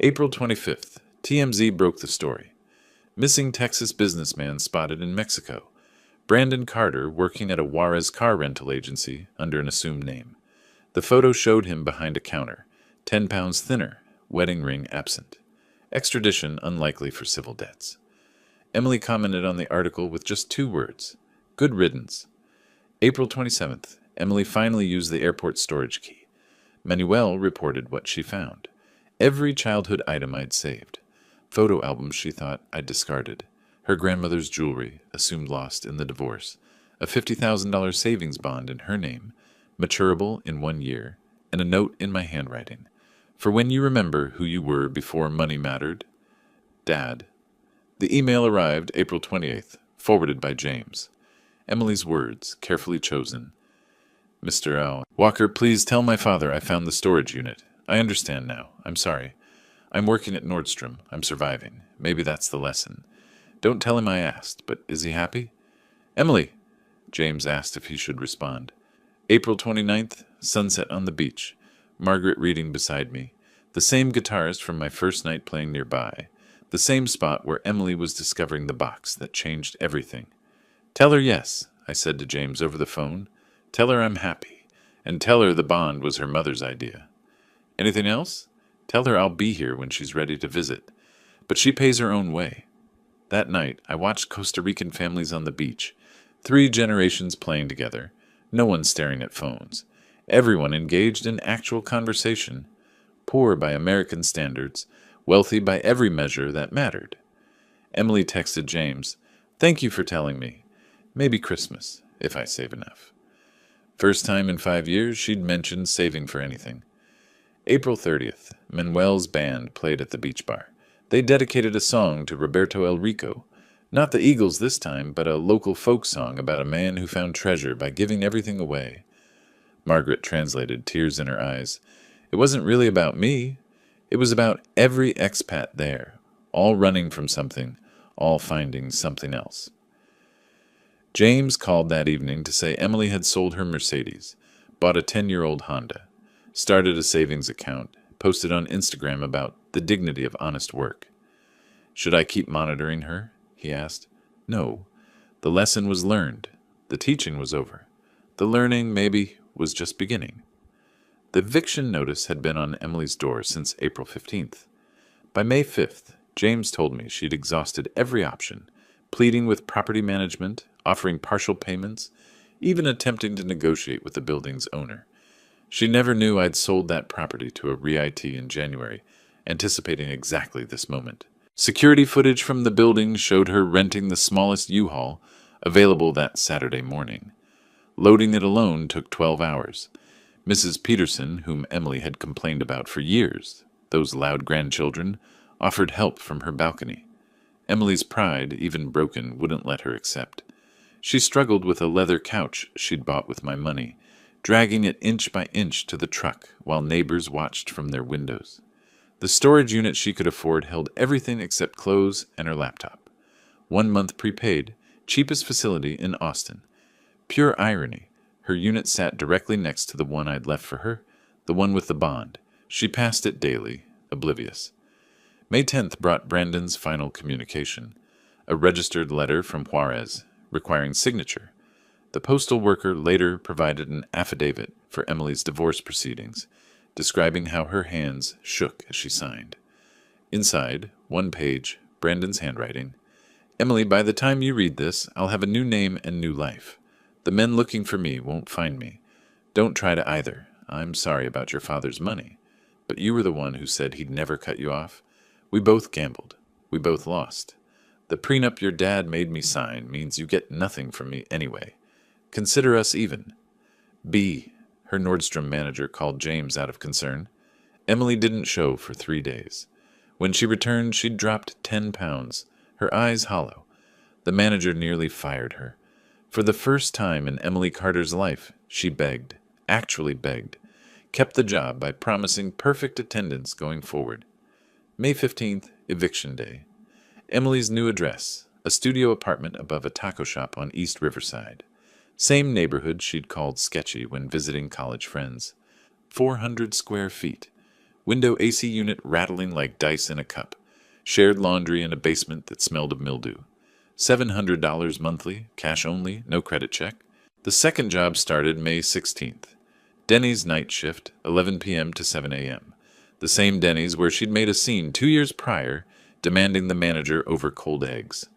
April 25th, TMZ broke the story. Missing Texas businessman spotted in Mexico. Brandon Carter working at a Juarez car rental agency under an assumed name. The photo showed him behind a counter, 10 pounds thinner, wedding ring absent. Extradition unlikely for civil debts. Emily commented on the article with just 2 words. Good riddance. April 27th. Emily finally used the airport storage key. Manuel reported what she found. Every childhood item I'd saved. Photo albums she thought I'd discarded. Her grandmother's jewelry, assumed lost in the divorce. A $50,000 savings bond in her name, maturable in 1 year, and a note in my handwriting. For when you remember who you were before money mattered. Dad. The email arrived April 28th, forwarded by James. Emily's words, carefully chosen. Mr. L. Walker, please tell my father I found the storage unit. I understand now. I'm sorry. I'm working at Nordstrom. I'm surviving. Maybe that's the lesson. Don't tell him I asked, but is he happy? Emily, James asked if he should respond. April 29th, sunset on the beach. Margaret reading beside me. The same guitarist from my first night playing nearby. The same spot where Emily was discovering the box that changed everything. Tell her yes, I said to James over the phone. Tell her I'm happy. And tell her the bond was her mother's idea. Anything else? Tell her I'll be here when she's ready to visit. But she pays her own way. That night, I watched Costa Rican families on the beach. 3 generations playing together. No one staring at phones. Everyone engaged in actual conversation. Poor by American standards. Wealthy by every measure that mattered. Emily texted James, Thank you for telling me. Maybe Christmas, if I save enough. First time in 5 years she'd mentioned saving for anything. April 30th, Manuel's band played at the beach bar. They dedicated a song to Roberto El Rico. Not the Eagles this time, but a local folk song about a man who found treasure by giving everything away. Margaret translated, tears in her eyes. It wasn't really about me. It was about every expat there, all running from something, all finding something else. James called that evening to say Emily had sold her Mercedes, bought a 10-year-old Honda, started a savings account, posted on Instagram about the dignity of honest work. Should I keep monitoring her? He asked. No. The lesson was learned. The teaching was over. The learning, maybe, was just beginning. The eviction notice had been on Emily's door since April 15th. By May 5th, James told me she'd exhausted every option, pleading with property management, offering partial payments, even attempting to negotiate with the building's owner. She never knew I'd sold that property to a REIT in January, anticipating exactly this moment. Security footage from the building showed her renting the smallest U-Haul available that Saturday morning. Loading it alone took 12 hours. Mrs. Peterson, whom Emily had complained about for years, those loud grandchildren, offered help from her balcony. Emily's pride, even broken, wouldn't let her accept. She struggled with a leather couch she'd bought with my money, dragging it inch by inch to the truck while neighbors watched from their windows. The storage unit she could afford held everything except clothes and her laptop. 1 month prepaid, cheapest facility in Austin. Pure irony. Her unit sat directly next to the one I'd left for her, the one with the bond. She passed it daily, oblivious. May 10th brought Brandon's final communication, a registered letter from Juarez, requiring signature. The postal worker later provided an affidavit for Emily's divorce proceedings, describing how her hands shook as she signed. Inside, 1 page, Brandon's handwriting. Emily, by the time you read this, I'll have a new name and new life. The men looking for me won't find me. Don't try to either. I'm sorry about your father's money. But you were the one who said he'd never cut you off. We both gambled. We both lost. The prenup your dad made me sign means you get nothing from me anyway. Consider us even. B. Her Nordstrom manager called James out of concern. Emily didn't show for 3 days. When she returned, she'd dropped 10 pounds, her eyes hollow. The manager nearly fired her. For the first time in Emily Carter's life, she begged, actually begged, kept the job by promising perfect attendance going forward. May 15th, eviction day. Emily's new address, a studio apartment above a taco shop on East Riverside. Same neighborhood she'd called sketchy when visiting college friends. 400 square feet. Window AC unit rattling like dice in a cup. Shared laundry in a basement that smelled of mildew. $700 monthly, cash only, no credit check. The second job started May 16th. Denny's night shift, 11 p.m. to 7 a.m. The same Denny's where she'd made a scene 2 years prior, demanding the manager over cold eggs.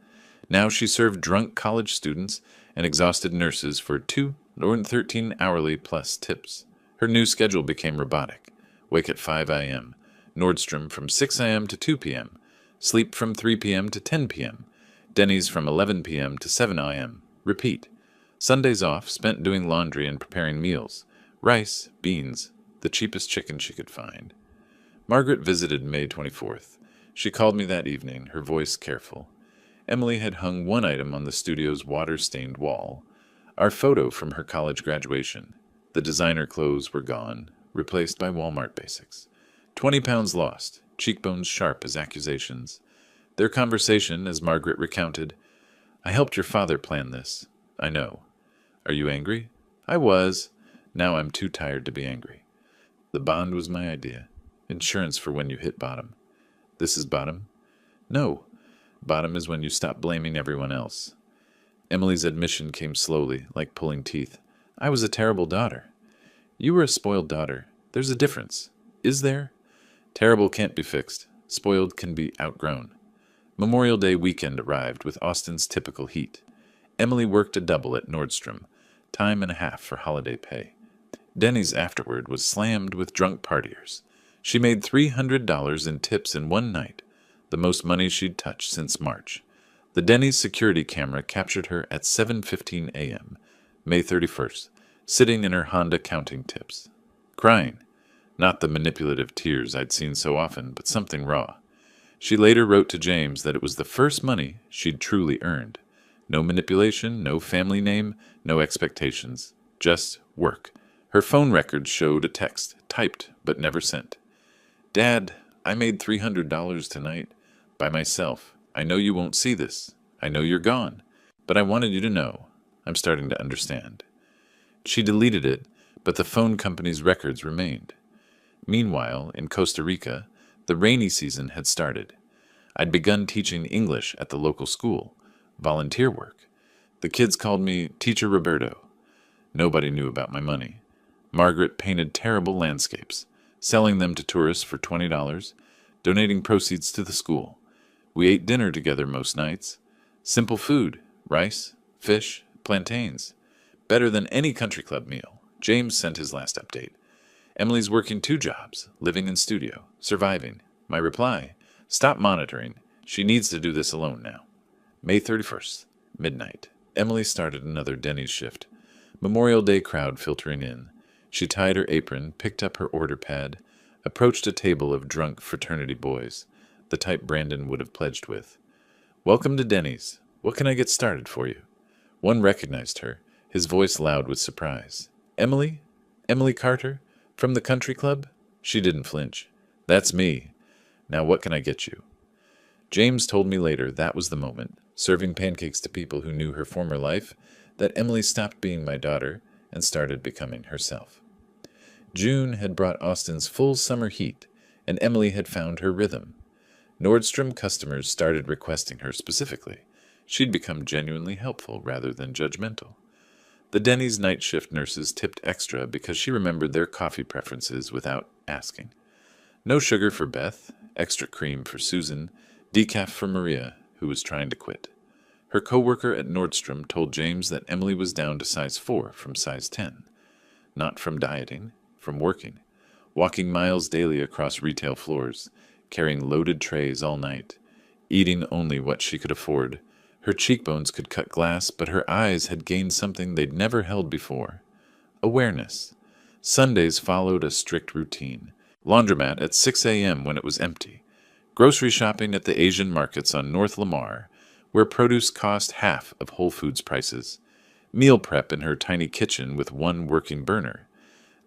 Now she served drunk college students and exhausted nurses for 213 hourly plus tips. Her new schedule became robotic. Wake at 5 a.m., Nordstrom from 6 a.m. to 2 p.m., sleep from 3 p.m. to 10 p.m., Denny's from 11 p.m. to 7 a.m., repeat. Sundays off spent doing laundry and preparing meals. Rice, beans, the cheapest chicken she could find. Margaret visited May 24th. She called me that evening, her voice careful. Emily had hung one item on the studio's water-stained wall, our photo from her college graduation. The designer clothes were gone, replaced by Walmart basics. 20 pounds lost, cheekbones sharp as accusations. Their conversation, as Margaret recounted, "I helped your father plan this. I know. Are you angry? I was. Now I'm too tired to be angry. The bond was my idea. Insurance for when you hit bottom. This is bottom? No. Bottom is when you stop blaming everyone else." Emily's admission came slowly, like pulling teeth. "I was a terrible daughter." "You were a spoiled daughter. There's a difference. Is there?" "Terrible can't be fixed. Spoiled can be outgrown." Memorial Day weekend arrived with Austin's typical heat. Emily worked a double at Nordstrom, time and a half for holiday pay. Denny's afterward was slammed with drunk partiers. She made $300 in tips in one night, the most money she'd touched since March. The Denny's security camera captured her at 7:15 a.m., May 31st, sitting in her Honda counting tips. Crying. Not the manipulative tears I'd seen so often, but something raw. She later wrote to James that it was the first money she'd truly earned. No manipulation, no family name, no expectations. Just work. Her phone records showed a text, typed but never sent. "Dad, I made $300 tonight. By myself. I know you won't see this. I know you're gone. But I wanted you to know. I'm starting to understand." She deleted it, but the phone company's records remained. Meanwhile, in Costa Rica, the rainy season had started. I'd begun teaching English at the local school, volunteer work. The kids called me Teacher Roberto. Nobody knew about my money. Margaret painted terrible landscapes, selling them to tourists for $20, donating proceeds to the school. We ate dinner together most nights. Simple food, rice, fish, plantains. Better than any country club meal. James sent his last update. Emily's working 2 jobs, living in studio, surviving. My reply, stop monitoring. She needs to do this alone now. May 31st, midnight. Emily started another Denny's shift. Memorial Day crowd filtering in. She tied her apron, picked up her order pad, approached a table of drunk fraternity boys, the type Brandon would have pledged with. "Welcome to Denny's. What can I get started for you?" One recognized her, his voice loud with surprise. "Emily? Emily Carter? From the country club?" She didn't flinch. "That's me. Now what can I get you?" James told me later that was the moment, serving pancakes to people who knew her former life, that Emily stopped being my daughter and started becoming herself. June had brought Austin's full summer heat, and Emily had found her rhythm. Nordstrom customers started requesting her specifically. She'd become genuinely helpful rather than judgmental. The Denny's night shift nurses tipped extra because she remembered their coffee preferences without asking. No sugar for Beth, extra cream for Susan, decaf for Maria, who was trying to quit. Her coworker at Nordstrom told James that Emily was down to size 4 from size 10. Not from dieting, from working. Walking miles daily across retail floors, carrying loaded trays all night, eating only what she could afford. Her cheekbones could cut glass, but her eyes had gained something they'd never held before. Awareness. Sundays followed a strict routine. Laundromat at 6 a.m. when it was empty. Grocery shopping at the Asian markets on North Lamar, where produce cost half of Whole Foods prices. Meal prep in her tiny kitchen with one working burner.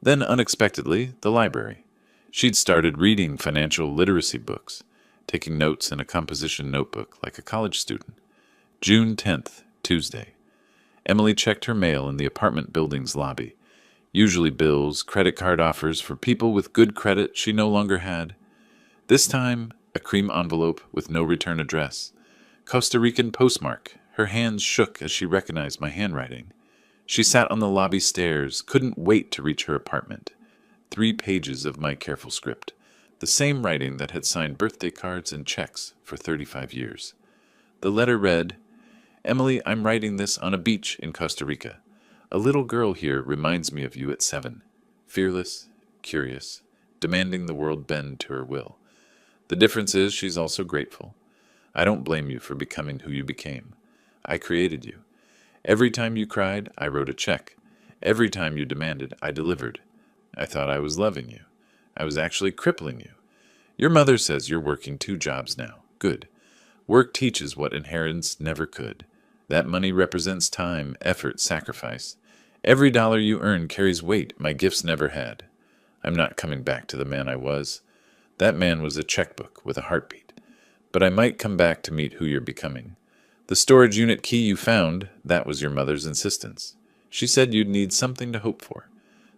Then, unexpectedly, the library. She'd started reading financial literacy books, taking notes in a composition notebook like a college student. June 10th, Tuesday. Emily checked her mail in the apartment building's lobby. Usually bills, credit card offers for people with good credit she no longer had. This time, a cream envelope with no return address. Costa Rican postmark. Her hands shook as she recognized my handwriting. She sat on the lobby stairs, couldn't wait to reach her apartment. 3 pages of my careful script. the same writing that had signed birthday cards and checks for 35 years. The letter read, "Emily, I'm writing this on a beach in Costa Rica. A little girl here reminds me of you at 7, fearless, curious, demanding the world bend to her will. The difference is she's also grateful. I don't blame you for becoming who you became. I created you. Every time you cried, I wrote a check. Every time you demanded, I delivered. I thought I was loving you. I was actually crippling you. Your mother says you're working 2 jobs now. Good. Work teaches what inheritance never could. That money represents time, effort, sacrifice. Every dollar you earn carries weight my gifts never had. I'm not coming back to the man I was. That man was a checkbook with a heartbeat. But I might come back to meet who you're becoming. The storage unit key you found, that was your mother's insistence. She said you'd need something to hope for.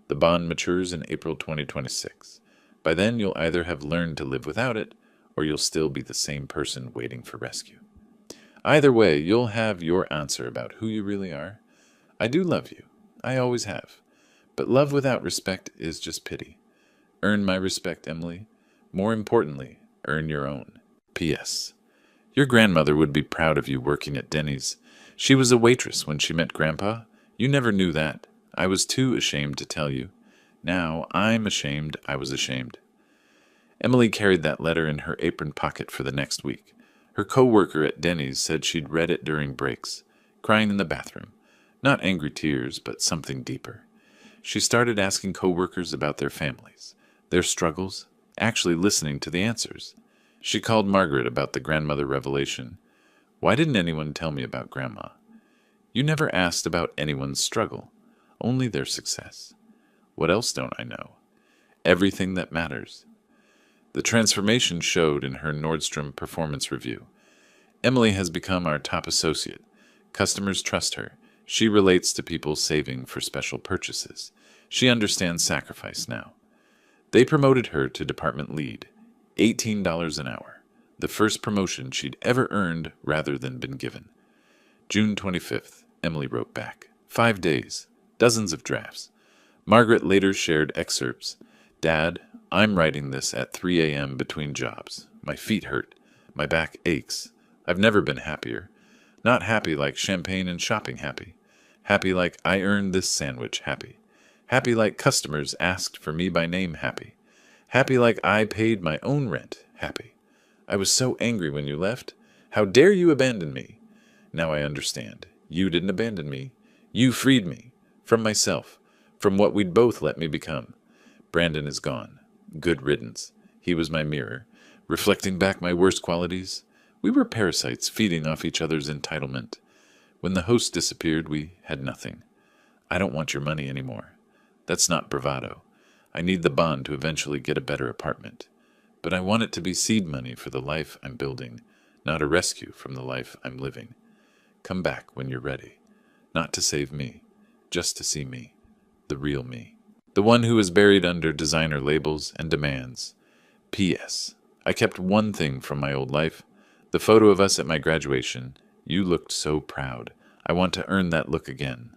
The bond matures in April 2026. By then, you'll either have learned to live without it, or you'll still be the same person waiting for rescue. Either way, you'll have your answer about who you really are. I do love you. I always have. But love without respect is just pity. Earn my respect, Emily. More importantly, earn your own. P.S. Your grandmother would be proud of you working at Denny's. She was a waitress when she met Grandpa. You never knew that. I was too ashamed to tell you. Now I'm ashamed I was ashamed. Emily carried that letter in her apron pocket for the next week. Her co-worker at Denny's said she'd read it during breaks, crying in the bathroom. Not angry tears, but something deeper. She started asking co-workers about their families, their struggles, actually listening to the answers. She called Margaret about the grandmother revelation. Why didn't anyone tell me about Grandma? You never asked about anyone's struggle, only their success. What else don't I know? Everything that matters. The transformation showed in her Nordstrom performance review. Emily has become our top associate. Customers trust her. She relates to people saving for special purchases. She understands sacrifice now. They promoted her to department lead, $18 an hour, the first promotion she'd ever earned rather than been given. June 25th, Emily wrote back. 5 days, dozens of drafts. Margaret later shared excerpts. Dad, I'm writing this at 3 a.m. between jobs. My feet hurt. My back aches. I've never been happier. Not happy like champagne and shopping happy. Happy like I earned this sandwich happy. Happy like customers asked for me by name happy. Happy like I paid my own rent happy. I was so angry when you left. How dare you abandon me? Now I understand. You didn't abandon me. You freed me. From myself. From what we'd both let me become. Brandon is gone. Good riddance. He was my mirror, reflecting back my worst qualities. We were parasites feeding off each other's entitlement. When the host disappeared, we had nothing. I don't want your money anymore. That's not bravado. I need the bond to eventually get a better apartment. But I want it to be seed money for the life I'm building, not a rescue from the life I'm living. Come back when you're ready. Not to save me, just to see me, the real me. The one who is buried under designer labels and demands. P.S. I kept one thing from my old life. The photo of us at my graduation. You looked so proud. I want to earn that look again.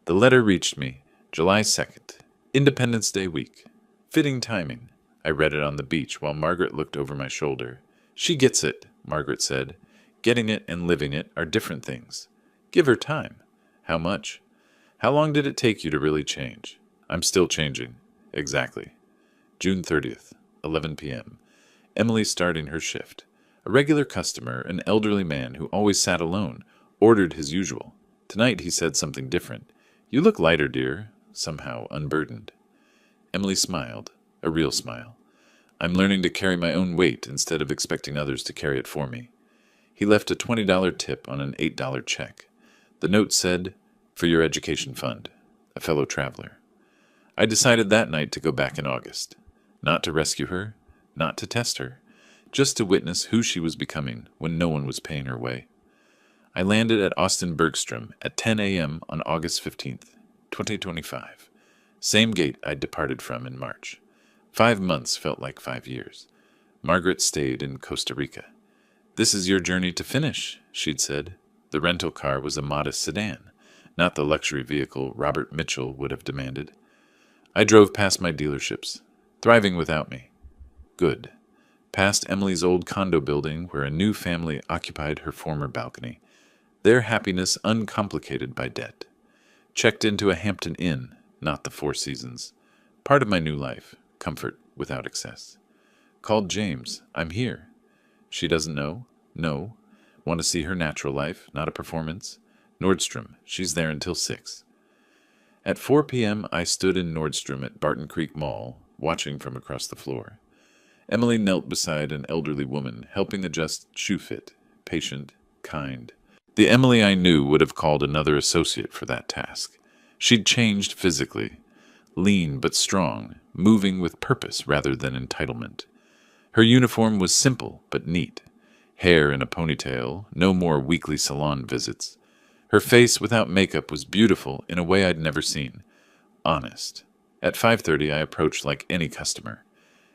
The letter reached me, July 2nd, Independence Day week. Fitting timing. I read it on the beach while Margaret looked over my shoulder. She gets it, Margaret said. Getting it and living it are different things. Give her time. How much? How long did it take you to really change? I'm still changing. Exactly. June 30th, 11 p.m. Emily starting her shift. A regular customer, an elderly man who always sat alone, ordered his usual. Tonight he said something different. You look lighter, dear, somehow unburdened. Emily smiled, a real smile. I'm learning to carry my own weight instead of expecting others to carry it for me. He left a $20 tip on an $8 check. The note said, "For your education fund, a fellow traveler." I decided that night to go back in August. Not to rescue her, not to test her, just to witness who she was becoming when no one was paying her way. I landed at Austin Bergstrom at 10 a.m. on August 15th, 2025. Same gate I'd departed from in March. 5 months felt like 5 years. Margaret stayed in Costa Rica. This is your journey to finish, she'd said. The rental car was a modest sedan, not the luxury vehicle Robert Mitchell would have demanded. I drove past my dealerships, thriving without me. Good. Past Emily's old condo building where a new family occupied her former balcony, their happiness uncomplicated by debt. Checked into a Hampton Inn, not the Four Seasons. Part of my new life, comfort without excess. Called James. I'm here. She doesn't know? No. Want to see her natural life, not a performance? Nordstrom. She's there until 6. At 4 p.m., I stood in Nordstrom at Barton Creek Mall, watching from across the floor. Emily knelt beside an elderly woman, helping adjust shoe fit, patient, kind. The Emily I knew would have called another associate for that task. She'd changed physically, lean but strong, moving with purpose rather than entitlement. Her uniform was simple but neat. Hair in a ponytail, no more weekly salon visits. Her face without makeup was beautiful in a way I'd never seen. Honest. At 5:30 I approached like any customer.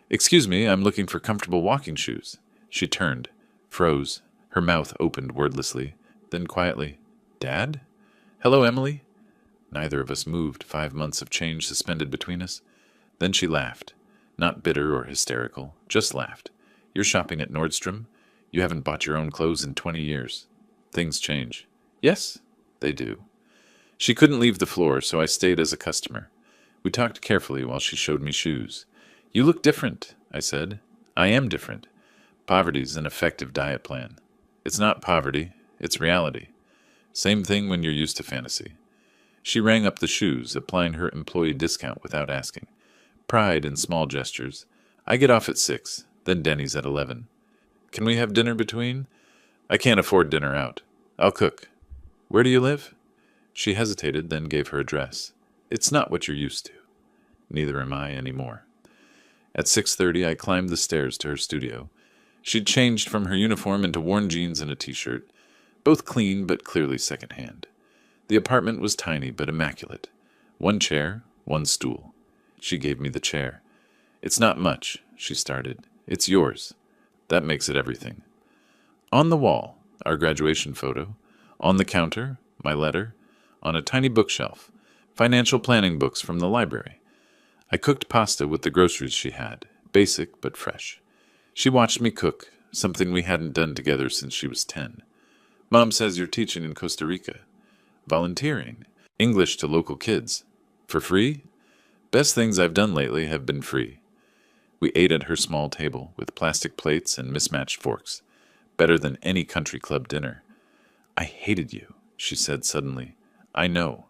"Excuse me, I'm looking for comfortable walking shoes." She turned, froze, her mouth opened wordlessly, then quietly, "Dad? Hello, Emily?" Neither of us moved, 5 months of change suspended between us. Then she laughed. Not bitter or hysterical, just laughed. "You're shopping at Nordstrom? You haven't bought your own clothes in 20 years. Things change." "Yes, they do." She couldn't leave the floor, so I stayed as a customer. We talked carefully while she showed me shoes. "You look different," I said. "I am different. Poverty's an effective diet plan." "It's not poverty, it's reality. Same thing when you're used to fantasy." She rang up the shoes, applying her employee discount without asking. Pride in small gestures. "I get off at 6, then Denny's at 11. Can we have dinner between?" "I can't afford dinner out. I'll cook." "Where do you live?" She hesitated, then gave her address. "It's not what you're used to." Neither am I anymore. At 6:30 I climbed the stairs to her studio. She'd changed from her uniform into worn jeans and a t-shirt, both clean but clearly secondhand. The apartment was tiny but immaculate. 1 chair, 1 stool. She gave me the chair. "It's not much," she started. "It's yours." That makes it everything. On the wall, our graduation photo. On the counter, my letter. On a tiny bookshelf, financial planning books from the library. I cooked pasta with the groceries she had, basic but fresh. She watched me cook, something we hadn't done together since she was 10. "Mom says you're teaching in Costa Rica." "Volunteering. English to local kids. For free?" "Best things I've done lately have been free." We ate at her small table, with plastic plates and mismatched forks. Better than any country club dinner. "I hated you," she said suddenly. "I know.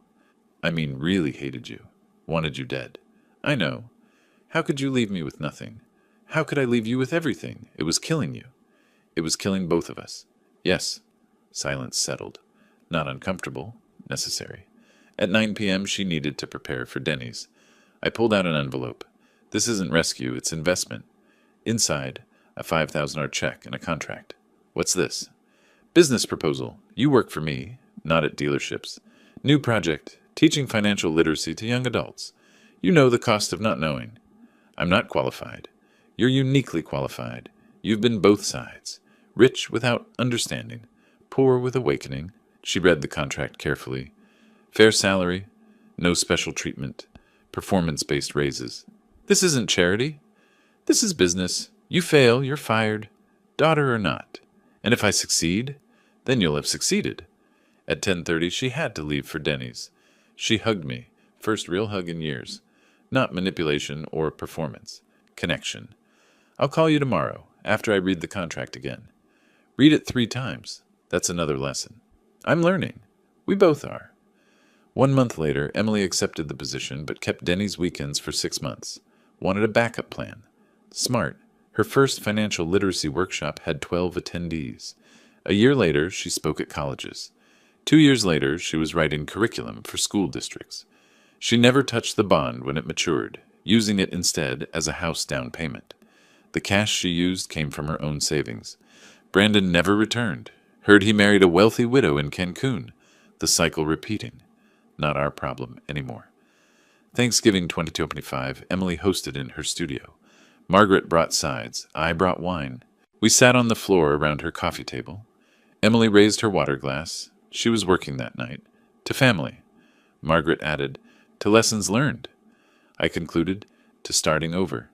I mean really hated you. Wanted you dead." "I know. How could you leave me with nothing? How could I leave you with everything? It was killing you." "It was killing both of us." "Yes." Silence settled. Not uncomfortable. Necessary. At 9 p.m. she needed to prepare for Denny's. I pulled out an envelope. "This isn't rescue, it's investment." Inside, a $5,000 check and a contract. "What's this?" "Business proposal. You work for me, not at dealerships. New project, teaching financial literacy to young adults. You know the cost of not knowing." "I'm not qualified." "You're uniquely qualified. You've been both sides. Rich without understanding. Poor with awakening." She read the contract carefully. "Fair salary. No special treatment. Performance-based raises." "This isn't charity. This is business. You fail, you're fired. Daughter or not. And if I succeed, then you'll have succeeded." At 10:30 she had to leave for Denny's. She hugged me. First real hug in years. Not manipulation or performance. Connection. "I'll call you tomorrow, after I read the contract again." Read it 3 times. That's another lesson. I'm learning. We both are. 1 month later, Emily accepted the position but kept Denny's weekends for 6 months. Wanted a backup plan. Smart. Her first financial literacy workshop had 12 attendees. A year later, she spoke at colleges. 2 years later, she was writing curriculum for school districts. She never touched the bond when it matured, using it instead as a house down payment. The cash she used came from her own savings. Brandon never returned. Heard he married a wealthy widow in Cancun. The cycle repeating. Not our problem anymore. Thanksgiving 2025, Emily hosted in her studio. Margaret brought sides. I brought wine. We sat on the floor around her coffee table. Emily raised her water glass. She was working that night. To family. Margaret added, to lessons learned. I concluded, to starting over.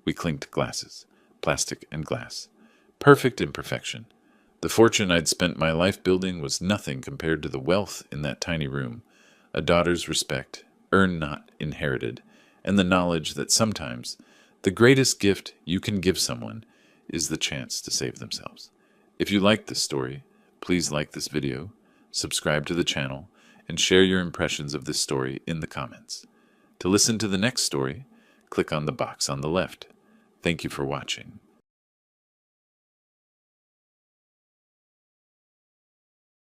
We clinked glasses. plastic and glass. Perfect imperfection. The fortune I'd spent my life building was nothing compared to the wealth in that tiny room, a daughter's respect, earned not inherited, and the knowledge that sometimes the greatest gift you can give someone is the chance to save themselves. If you like this story, please like this video, subscribe to the channel, and share your impressions of this story in the comments. To listen to the next story, click on the box on the left. Thank you for watching.